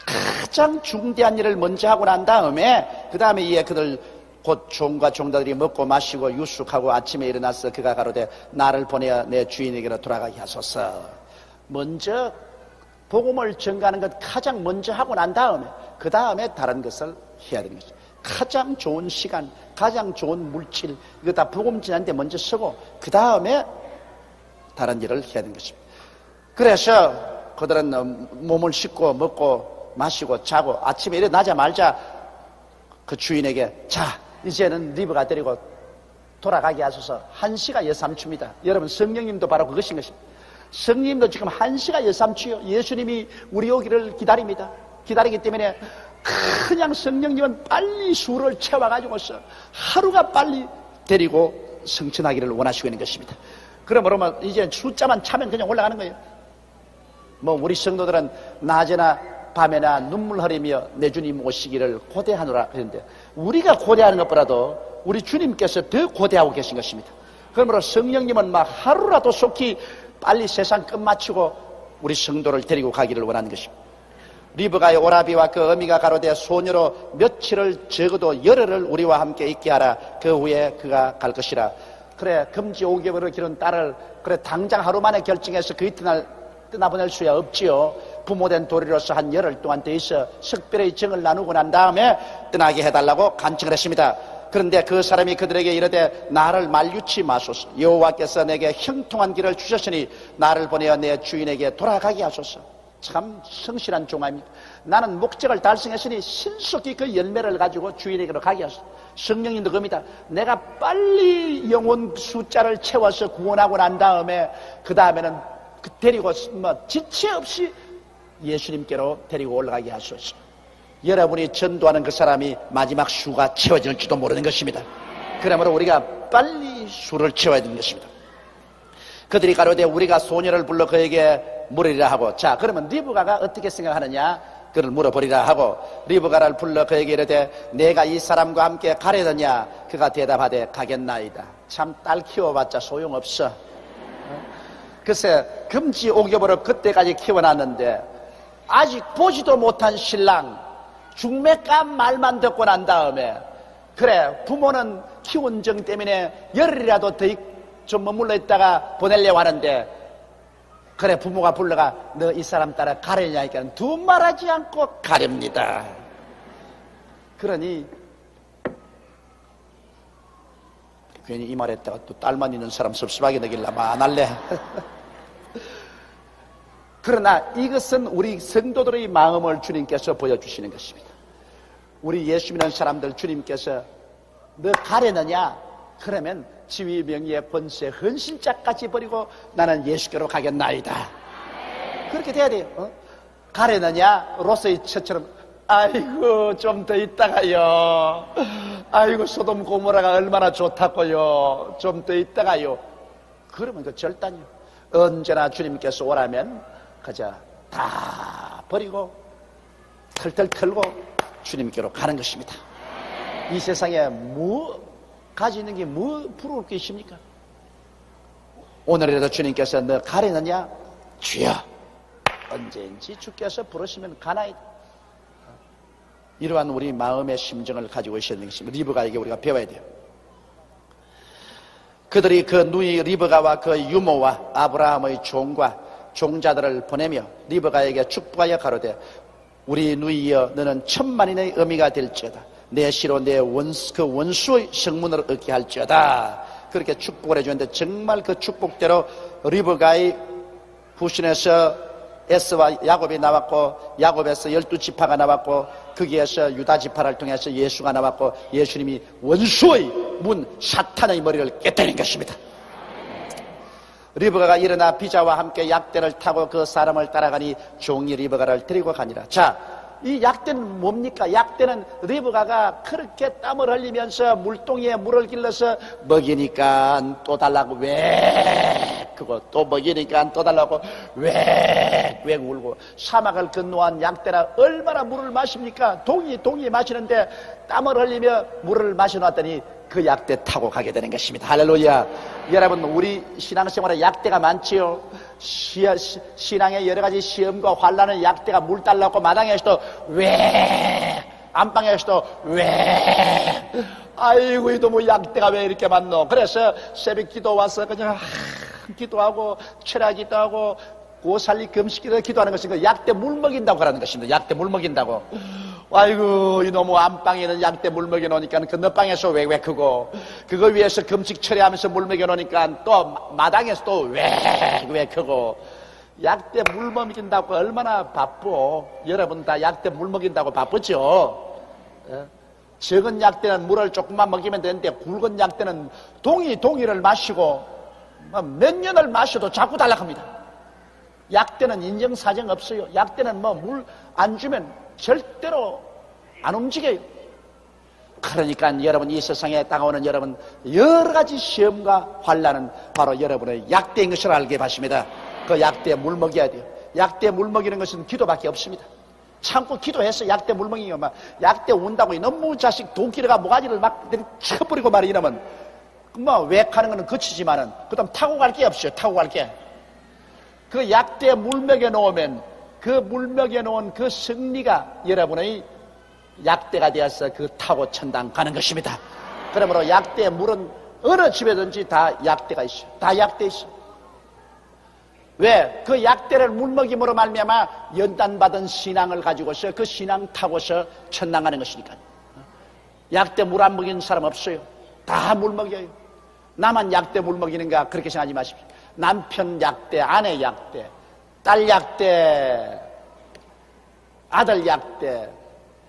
가장 중대한 일을 먼저 하고 난 다음에 그 다음에 이에 그들 곧 종과 종자들이 먹고 마시고 유숙하고 아침에 일어나서 그가 가로되 나를 보내어 내 주인에게로 돌아가게 하소서. 먼저 복음을 전가하는 것 가장 먼저 하고 난 다음에 그 다음에 다른 것을 해야 되는 것이죠. 가장 좋은 시간, 가장 좋은 물질 이거 다 복음 전하는데 먼저 쓰고 그 다음에 다른 일을 해야 되는 것입니다. 그래서 그들은 몸을 씻고 먹고 마시고 자고 아침에 일어나자마자 그 주인에게 자 이제는 리브가 데리고 돌아가게 하소서. 한시가 여삼추입니다. 여러분 성령님도 바로 그것인 것입니다. 성령님도 지금 한시가 여삼추요. 예수님이 우리 오기를 기다립니다. 기다리기 때문에 그냥 성령님은 빨리 수를 채워가지고서 하루가 빨리 데리고 성천하기를 원하시고 있는 것입니다. 그러므로 뭐 이제 숫자만 차면 그냥 올라가는 거예요. 뭐 우리 성도들은 낮에나 밤에나 눈물 흘리며 내 주님 오시기를 고대하노라 그랬는데 우리가 고대하는 것보다도 우리 주님께서 더 고대하고 계신 것입니다. 그러므로 성령님은 막 하루라도 속히 빨리 세상 끝마치고 우리 성도를 데리고 가기를 원하는 것입니다. 리브가의 오라비와 그 어미가 가로되 소녀로 며칠을 적어도 열흘을 우리와 함께 있게 하라. 그 후에 그가 갈 것이라. 그래 금지 5개월을 기른 딸을 그래 당장 하루 만에 결정해서 그 이튿날 떠나보낼 수야 없지요. 부모된 도리로서 한 열흘 동안 더 있어 특별히 정을 나누고 난 다음에 떠나게 해달라고 간청을 했습니다. 그런데 그 사람이 그들에게 이르되 나를 말유치 마소서. 여호와께서 내게 형통한 길을 주셨으니 나를 보내어 내 주인에게 돌아가게 하소서. 참 성실한 종 아닙니까? 나는 목적을 달성했으니 신속히 그 열매를 가지고 주인에게로 가게 하소서. 성령님도 그럽니다. 내가 빨리 영혼 숫자를 채워서 구원하고 난 다음에 그 다음에는 데리고 뭐 지체 없이 예수님께로 데리고 올라가게 하소서. 여러분이 전도하는 그 사람이 마지막 수가 채워질지도 모르는 것입니다. 그러므로 우리가 빨리 수를 채워야 되는 것입니다. 그들이 가로되 우리가 소녀를 불러 그에게 물으리라 하고, 자 그러면 리브가가 어떻게 생각하느냐, 그를 물어보리라 하고, 리브가를 불러 그에게 이르되 내가 이 사람과 함께 가려느냐. 그가 대답하되 가겠나이다. 참 딸 키워봤자 소용없어. 글쎄 금지 옥여보를 그때까지 키워놨는데 아직 보지도 못한 신랑 중매감 말만 듣고 난 다음에, 그래 부모는 키운 정 때문에 열흘이라도 더 좀 머물러 있다가 보내려고 하는데, 그래 부모가 불러가 너 이 사람 따라 가려냐니까 두 말하지 않고 가렵니다. 그러니 괜히 이 말했다가 또 딸만 있는 사람 섭섭하게 되길라면 안 할래. 그러나 이것은 우리 성도들의 마음을 주님께서 보여주시는 것입니다. 우리 예수 믿는 사람들 주님께서 너 가려느냐? 그러면 지위 명예의 권세 헌신자까지 버리고 나는 예수께로 가겠나이다. 그렇게 돼야 돼요. 가려느냐? 로스의 처처럼 아이고 좀 더 있다가요, 아이고 소돔 고모라가 얼마나 좋다고요, 좀 더 있다가요. 그러면 그 절단이요. 언제나 주님께서 오라면 그저 다 버리고 털털 털고 주님께로 가는 것입니다. 이 세상에 뭐 가지고 있는 게 뭐 부러울 게 있습니까? 오늘이라도 주님께서 너 가려느냐? 주여 언제인지 주께서 부르시면 가나이다. 이러한 우리 마음의 심정을 가지고 있어야 되는 것입니다. 리브가에게 우리가 배워야 돼요. 그들이 그 누이 리브가와 그 유모와 아브라함의 종과 종자들을 보내며 리브가에게 축복하여 가로되 우리 누이여 너는 천만인의 어미가 될지어다. 내 시로 내 원수의 성문을 얻게 할지어다. 그렇게 축복을 해주는데 정말 그 축복대로 리브가의 후신에서 에스와 야곱이 나왔고, 야곱에서 12지파가 나왔고, 거기에서 유다 지파를 통해서 예수가 나왔고, 예수님이 원수의 문 사탄의 머리를 깨뜨린 것입니다. 리브가가 일어나 비자와 함께 약대를 타고 그 사람을 따라가니 종이 리브가를 데리고 가니라. 자, 이 약대는 뭡니까? 약대는 리브가가 그렇게 땀을 흘리면서 물동이에 물을 길러서 먹이니까 또 달라고 왜 그거 또 먹이니까 또 달라고 왜 울고, 사막을 건너한 약대라 얼마나 물을 마십니까? 동이 마시는데 땀을 흘리며 물을 마셔놨더니 그 약대 타고 가게 되는 것입니다. 할렐루야. 여러분, 우리 신앙생활에 약대가 많지요. 신앙의 여러 가지 시험과 환난을 약대가 물 달라고 마당에서도 왜, 안방에서도 왜, 아이고 이 너무 약대가 왜 이렇게 많노. 그래서 새벽 기도 와서 그냥 기도하고 철야 기도하고 고살리 금식기도 기도하는 것은 그 약대 물 먹인다고 하는 것입니다. 약대 물 먹인다고. 아이고 이놈의 안방에는 약대 물 먹여 놓으니까 건너방에서 왜 크고, 그거 위해서 금식 철회하면서 물 먹여 놓으니까 또 마당에서 또 왜 크고, 약대 물 먹인다고 얼마나 바빠. 여러분 다 약대 물 먹인다고 바쁘죠. 적은 약대는 물을 조금만 먹이면 되는데 굵은 약대는 동이를 마시고 몇 년을 마셔도 자꾸 달라갑니다. 약대는 인정사정 없어요. 약대는 물 안 주면 절대로 안 움직여요. 그러니까 여러분, 이 세상에 다가오는 여러분 여러 가지 시험과 환난은 바로 여러분의 약대인 것을 알게 하십니다. 그 약대에 물 먹여야 돼요. 약대에 물 먹이는 것은 기도밖에 없습니다. 참고 기도해서 약대 물 먹이면 막 약대 운다고 이놈의 자식 도끼가 모가지를 막 쳐버리고 말이 이러면 뭐 외하는 거는 그치지만은 그다음 타고 갈 게 없어요. 타고 갈 게. 그 약대에 물 먹여 놓으면 그 물 먹여 놓은 그 승리가 여러분의 약대가 되어서 그 타고 천당 가는 것입니다. 그러므로 약대의 물은 어느 집에든지 다 약대가 있어요. 다 약대 있어요. 왜? 그 약대를 물먹임으로 말미암아 연단받은 신앙을 가지고서 그 신앙 타고서 천당 가는 것이니까. 약대 물 안 먹이는 사람 없어요. 다 물 먹여요. 나만 약대 물 먹이는가 그렇게 생각하지 마십시오. 남편 약대, 아내 약대, 딸 약대, 아들 약대,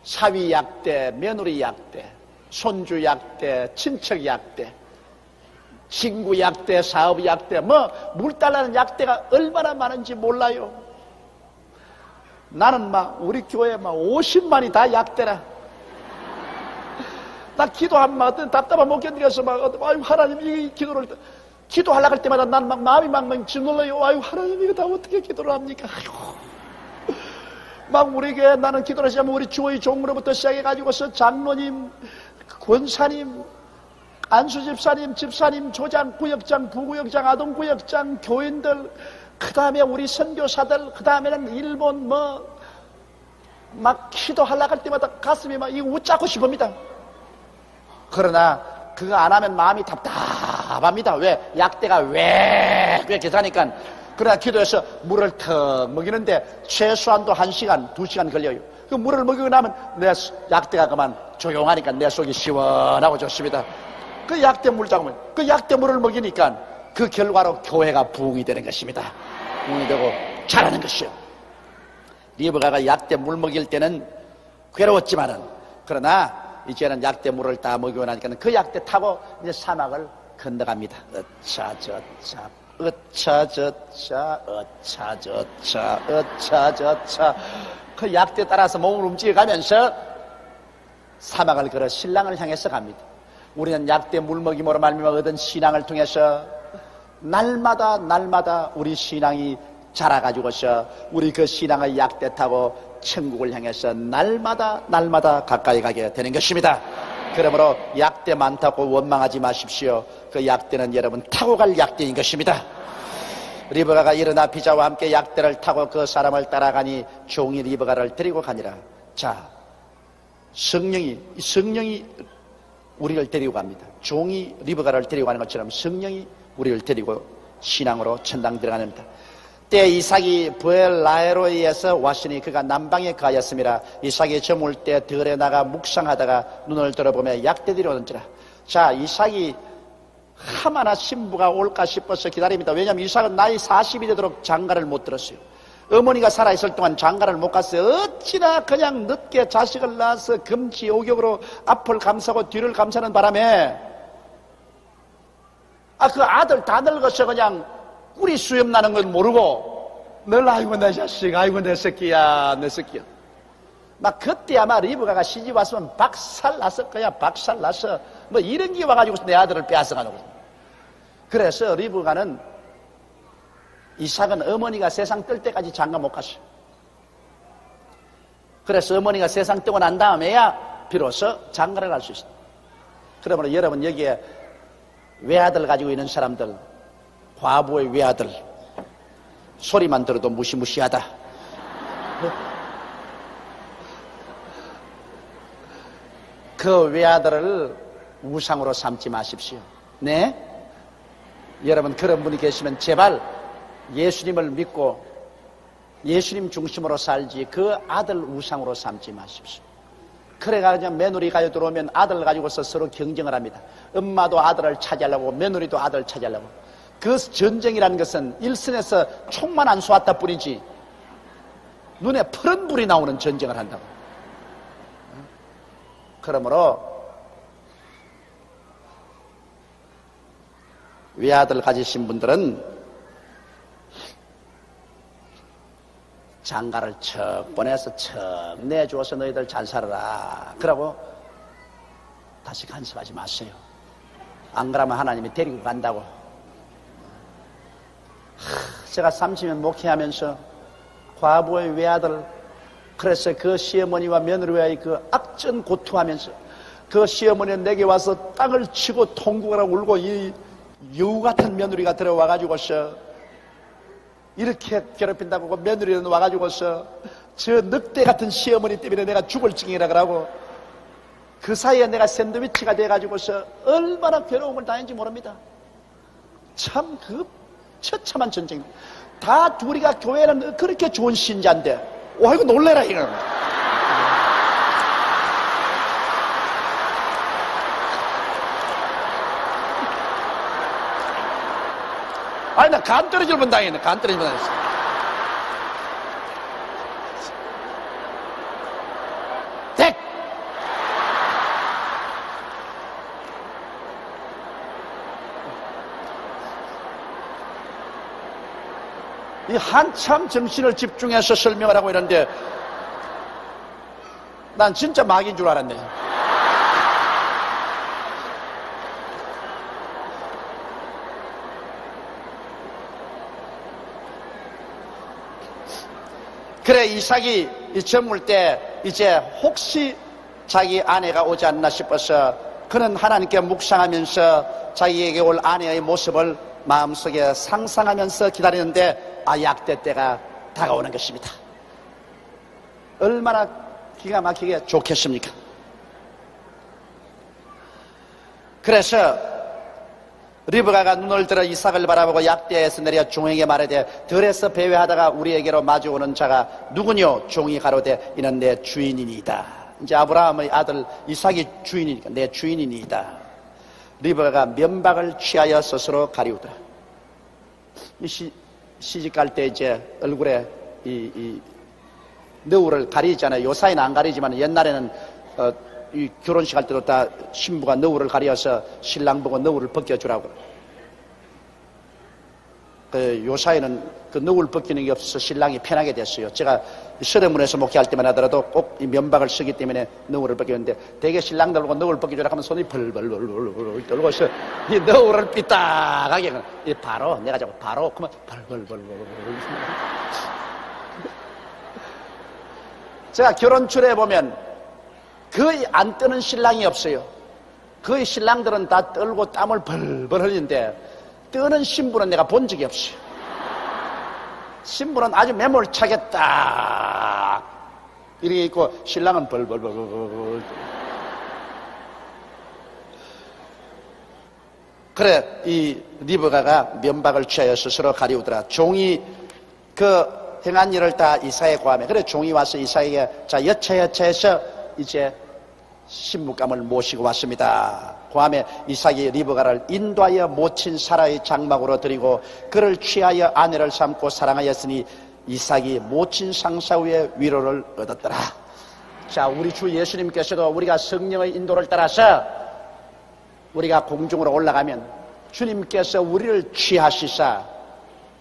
사위 약대, 며느리 약대, 손주 약대, 친척 약대, 친구 약대, 사업 약대, 물 달라는 약대가 얼마나 많은지 몰라요. 나는 우리 교회 50만이 다 약대라. 나 기도하면 어떤 답답한 못 견디겠어. 아유, 하나님 이 기도를 기도하려고 할 때마다 난 막 마음이 막 짓눌러요. 아유, 하나님 이거 다 어떻게 기도를 합니까? 아유. 막 우리에게 나는 기도를 하자면 우리 주의 종으로부터 시작해가지고서 장로님, 권사님, 안수집사님, 집사님, 조장, 구역장, 부구역장, 아동구역장, 교인들, 그 다음에 우리 선교사들, 그 다음에는 일본 막 기도하려고 할 때마다 가슴이 막 이거 웃자고 싶습니다. 그러나 그거 안 하면 마음이 답답합니다. 왜? 약대가 왜 계산하니까. 그러나 기도해서 물을 턱 먹이는데 최소한도 1시간, 2시간 걸려요. 그 물을 먹이고 나면 내 약대가 그만 조용하니까 내 속이 시원하고 좋습니다. 그 약대 물 잡으면 그 약대 물을 먹이니까 그 결과로 교회가 부흥이 되는 것입니다. 부흥이 되고 자라는 것이요. 리브가가 약대 물 먹일 때는 괴로웠지만은, 그러나 이제는 약대 물을 다 먹이고 나니까 그 약대 타고 이제 사막을 건너갑니다. 어차저차, 어차저차, 어차저차, 어차저차. 그 약대 따라서 몸을 움직여가면서 사막을 걸어 신랑을 향해서 갑니다. 우리는 약대 물먹임으로 말미암아 얻은 신앙을 통해서 날마다 우리 신앙이 자라가지고서 우리 그 신앙의 약대 타고 천국을 향해서 날마다 가까이 가게 되는 것입니다. 그러므로 약대 많다고 원망하지 마십시오. 그 약대는 여러분 타고 갈 약대인 것입니다. 리브가가 일어나 비자와 함께 약대를 타고 그 사람을 따라가니 종이 리브가를 데리고 가니라. 자, 성령이 우리를 데리고 갑니다. 종이 리브가를 데리고 가는 것처럼 성령이 우리를 데리고 신앙으로 천당 들어가는다. 때 이삭이 브엘라헤로이에서 왔으니 그가 남방에 가였음이라. 이삭이 저물 때 들에 나가 묵상하다가 눈을 들어보며 약대들이 오는지라. 자, 이삭이 하마나 신부가 올까 싶어서 기다립니다. 왜냐하면 이삭은 나이 40이 되도록 장가를 못 들었어요. 어머니가 살아있을 동안 장가를 못 갔어요. 어찌나 그냥 늦게 자식을 낳아서 금지오격으로 앞을 감싸고 뒤를 감싸는 바람에 그 아들 다 늙어서 그냥 꿀이 수염 나는 건 모르고 늘 아이고 내 자식, 아이고 내 새끼야, 내 새끼야. 막 그때 아마 리브가가 시집 왔으면 박살 났을 거야. 박살 났어. 뭐 이런 게 와가지고 내 아들을 빼앗아가는 거죠. 그래서 리브가는, 이삭은 어머니가 세상 뜰 때까지 장가 못 갔어요. 그래서 어머니가 세상 뜨고 난 다음에야 비로소 장가를 갈 수 있어요. 그러므로 여러분 여기에 외아들 가지고 있는 사람들, 과부의 외아들, 소리만 들어도 무시무시하다. 그 외아들을 우상으로 삼지 마십시오. 네? 여러분 그런 분이 계시면 제발 예수님을 믿고 예수님 중심으로 살지 그 아들 우상으로 삼지 마십시오. 그래가지고 며느리 가요 들어오면 아들 가지고서 서로 경쟁을 합니다. 엄마도 아들을 차지하려고 며느리도 아들을 차지하려고. 그 전쟁이라는 것은 일선에서 총만 안 쏘았다 뿐이지 눈에 푸른 불이 나오는 전쟁을 한다고. 그러므로 외아들 가지신 분들은 장가를 척 보내서 척 내주어서 너희들 잘 살아라 그러고 다시 간섭하지 마세요. 안 그러면 하나님이 데리고 간다고. 제가 30년 목회하면서 과부의 외아들, 그래서 그 시어머니와 며느리와의 그 악전 고투하면서 그 시어머니는 내게 와서 땅을 치고 통곡을 하고 울고 이 여우 같은 며느리가 들어와가지고서 이렇게 괴롭힌다고. 그 며느리는 와가지고서 저 늑대 같은 시어머니 때문에 내가 죽을 지경이라 그러고 그 사이에 내가 샌드위치가 돼가지고서 얼마나 괴로움을 당했는지 모릅니다. 참 그 처참한 전쟁. 다 둘이가 교회는 그렇게 좋은 신자인데 이거 놀래라 이거. 아니 나 간 떨어질 뻔 당했네. 간 떨어질 뻔 당했어. 덱! 이 한참 정신을 집중해서 설명을 하고 있는데 난 진짜 마귀인 줄 알았네. 그래 이삭이 저물 때 이제 혹시 자기 아내가 오지 않나 싶어서 그는 하나님께 묵상하면서 자기에게 올 아내의 모습을 마음속에 상상하면서 기다리는데 약대 때가 다가오는 것입니다. 얼마나 기가 막히게 좋겠습니까? 그래서 리브가가 눈을 들어 이삭을 바라보고 약대에서 내려 종에게 말하되 들에서 배회하다가 우리에게로 마주오는 자가 누구뇨? 종이 가로되 이는 내 주인이니이다. 이제 아브라함의 아들 이삭이 주인이니까 내 주인이니이다. 리브가가 면박을 취하여 스스로 가리우더라. 시집갈 때 이제 얼굴에 이 너울을 가리잖아요. 요사이는 안 가리지만 옛날에는 이 결혼식 할 때도 다 신부가 너울을 가려서 신랑 보고 너울을 벗겨주라고. 요사이는 그 너울 벗기는 게 없어서 신랑이 편하게 됐어요. 제가 서대문에서 목회할 때만 하더라도 꼭 이 면박을 쓰기 때문에 너울을 벗겼는데 대개 신랑들 보고 너울 벗겨주라 하면 손이 벌벌벌벌 떨고서 이 너울을 삐딱하게 바로 내가 자꾸 바로 그러면 벌벌벌벌. 제가 결혼출에 보면 거의 안 뜨는 신랑이 없어요. 거의 신랑들은 다 떨고 땀을 벌벌 흘리는데 뜨는 신부는 내가 본 적이 없어요. 신부는 아주 매몰차게 딱 이렇게 있고 신랑은 벌벌벌벌. 그래 이 리브가가 면박을 취하여 스스로 가리우더라. 종이 그 행한 일을 다 이삭에 고하며 그래 종이 와서 이삭에게 자 여차여차해서 이제 신부감을 모시고 왔습니다. 고함에 이삭이 리브가를 인도하여 모친 사라의 장막으로 드리고 그를 취하여 아내를 삼고 사랑하였으니 이삭이 모친 상사 후에 위로를 얻었더라. 자, 우리 주 예수님께서도 우리가 성령의 인도를 따라서 우리가 공중으로 올라가면 주님께서 우리를 취하시사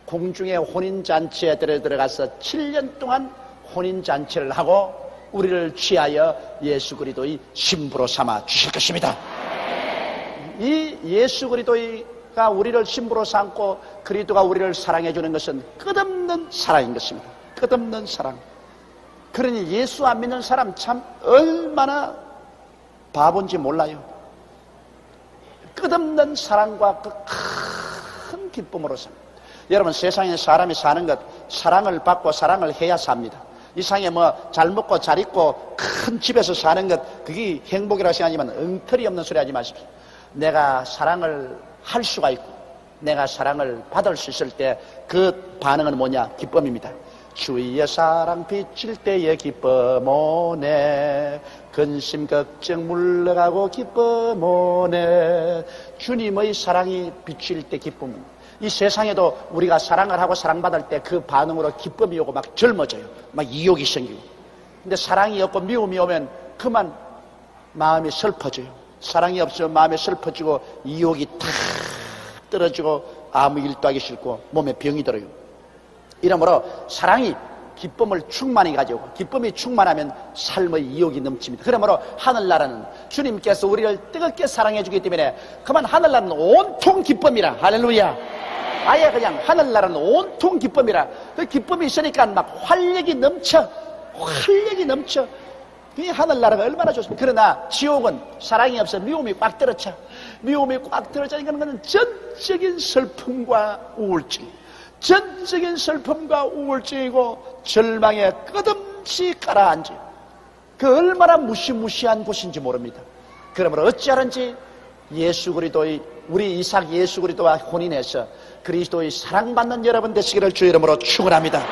공중의 혼인잔치에 들어가서 7년 동안 혼인잔치를 하고 우리를 취하여 예수 그리스도의 신부로 삼아 주실 것입니다. 이 예수 그리스도가 우리를 신부로 삼고 그리스도가 우리를 사랑해 주는 것은 끝없는 사랑인 것입니다. 끝없는 사랑. 그러니 예수 안 믿는 사람 참 얼마나 바본지 몰라요. 끝없는 사랑과 그 큰 기쁨으로 삽니다. 여러분 세상에 사람이 사는 것 사랑을 받고 사랑을 해야 삽니다. 이 세상에 뭐 잘 먹고 잘 입고 큰 집에서 사는 것 그게 행복이라고 생각하지만 엉터리 없는 소리 하지 마십시오. 내가 사랑을 할 수가 있고 내가 사랑을 받을 수 있을 때 그 반응은 뭐냐? 기쁨입니다. 주의 사랑 비칠 때의 기쁨 오네 근심 걱정 물러가고 기쁨 오네. 주님의 사랑이 비칠 때 기쁨. 이 세상에도 우리가 사랑을 하고 사랑받을 때 그 반응으로 기쁨이 오고 막 젊어져요. 막 이욕이 생기고. 근데 사랑이 없고 미움이 오면 그만 마음이 슬퍼져요. 사랑이 없으면 마음이 슬퍼지고 이욕이 탁 떨어지고 아무 일도 하기 싫고 몸에 병이 들어요. 이러므로 사랑이 기쁨을 충만히 가지고 기쁨이 충만하면 삶의 이욕이 넘칩니다. 그러므로 하늘나라는 주님께서 우리를 뜨겁게 사랑해 주기 때문에 그만 하늘나라는 온통 기쁨이라. 할렐루야. 아예 그냥 하늘나라는 온통 기쁨이라. 그 기쁨이 있으니까 막 활력이 넘쳐. 이 하늘나라가 얼마나 좋습니까? 그러나 지옥은 사랑이 없어 미움이 꽉 들어차. 미움이 꽉 들어차니까 그는 전적인 슬픔과 우울증. 전적인 슬픔과 우울증이고 절망에 끝없이 가라앉아요. 그 얼마나 무시무시한 곳인지 모릅니다. 그러므로 어찌하든지 예수 그리스도의 우리 이삭 예수 그리스도와 혼인해서 그리스도의 사랑받는 여러분 되시기를 주 이름으로 축원합니다.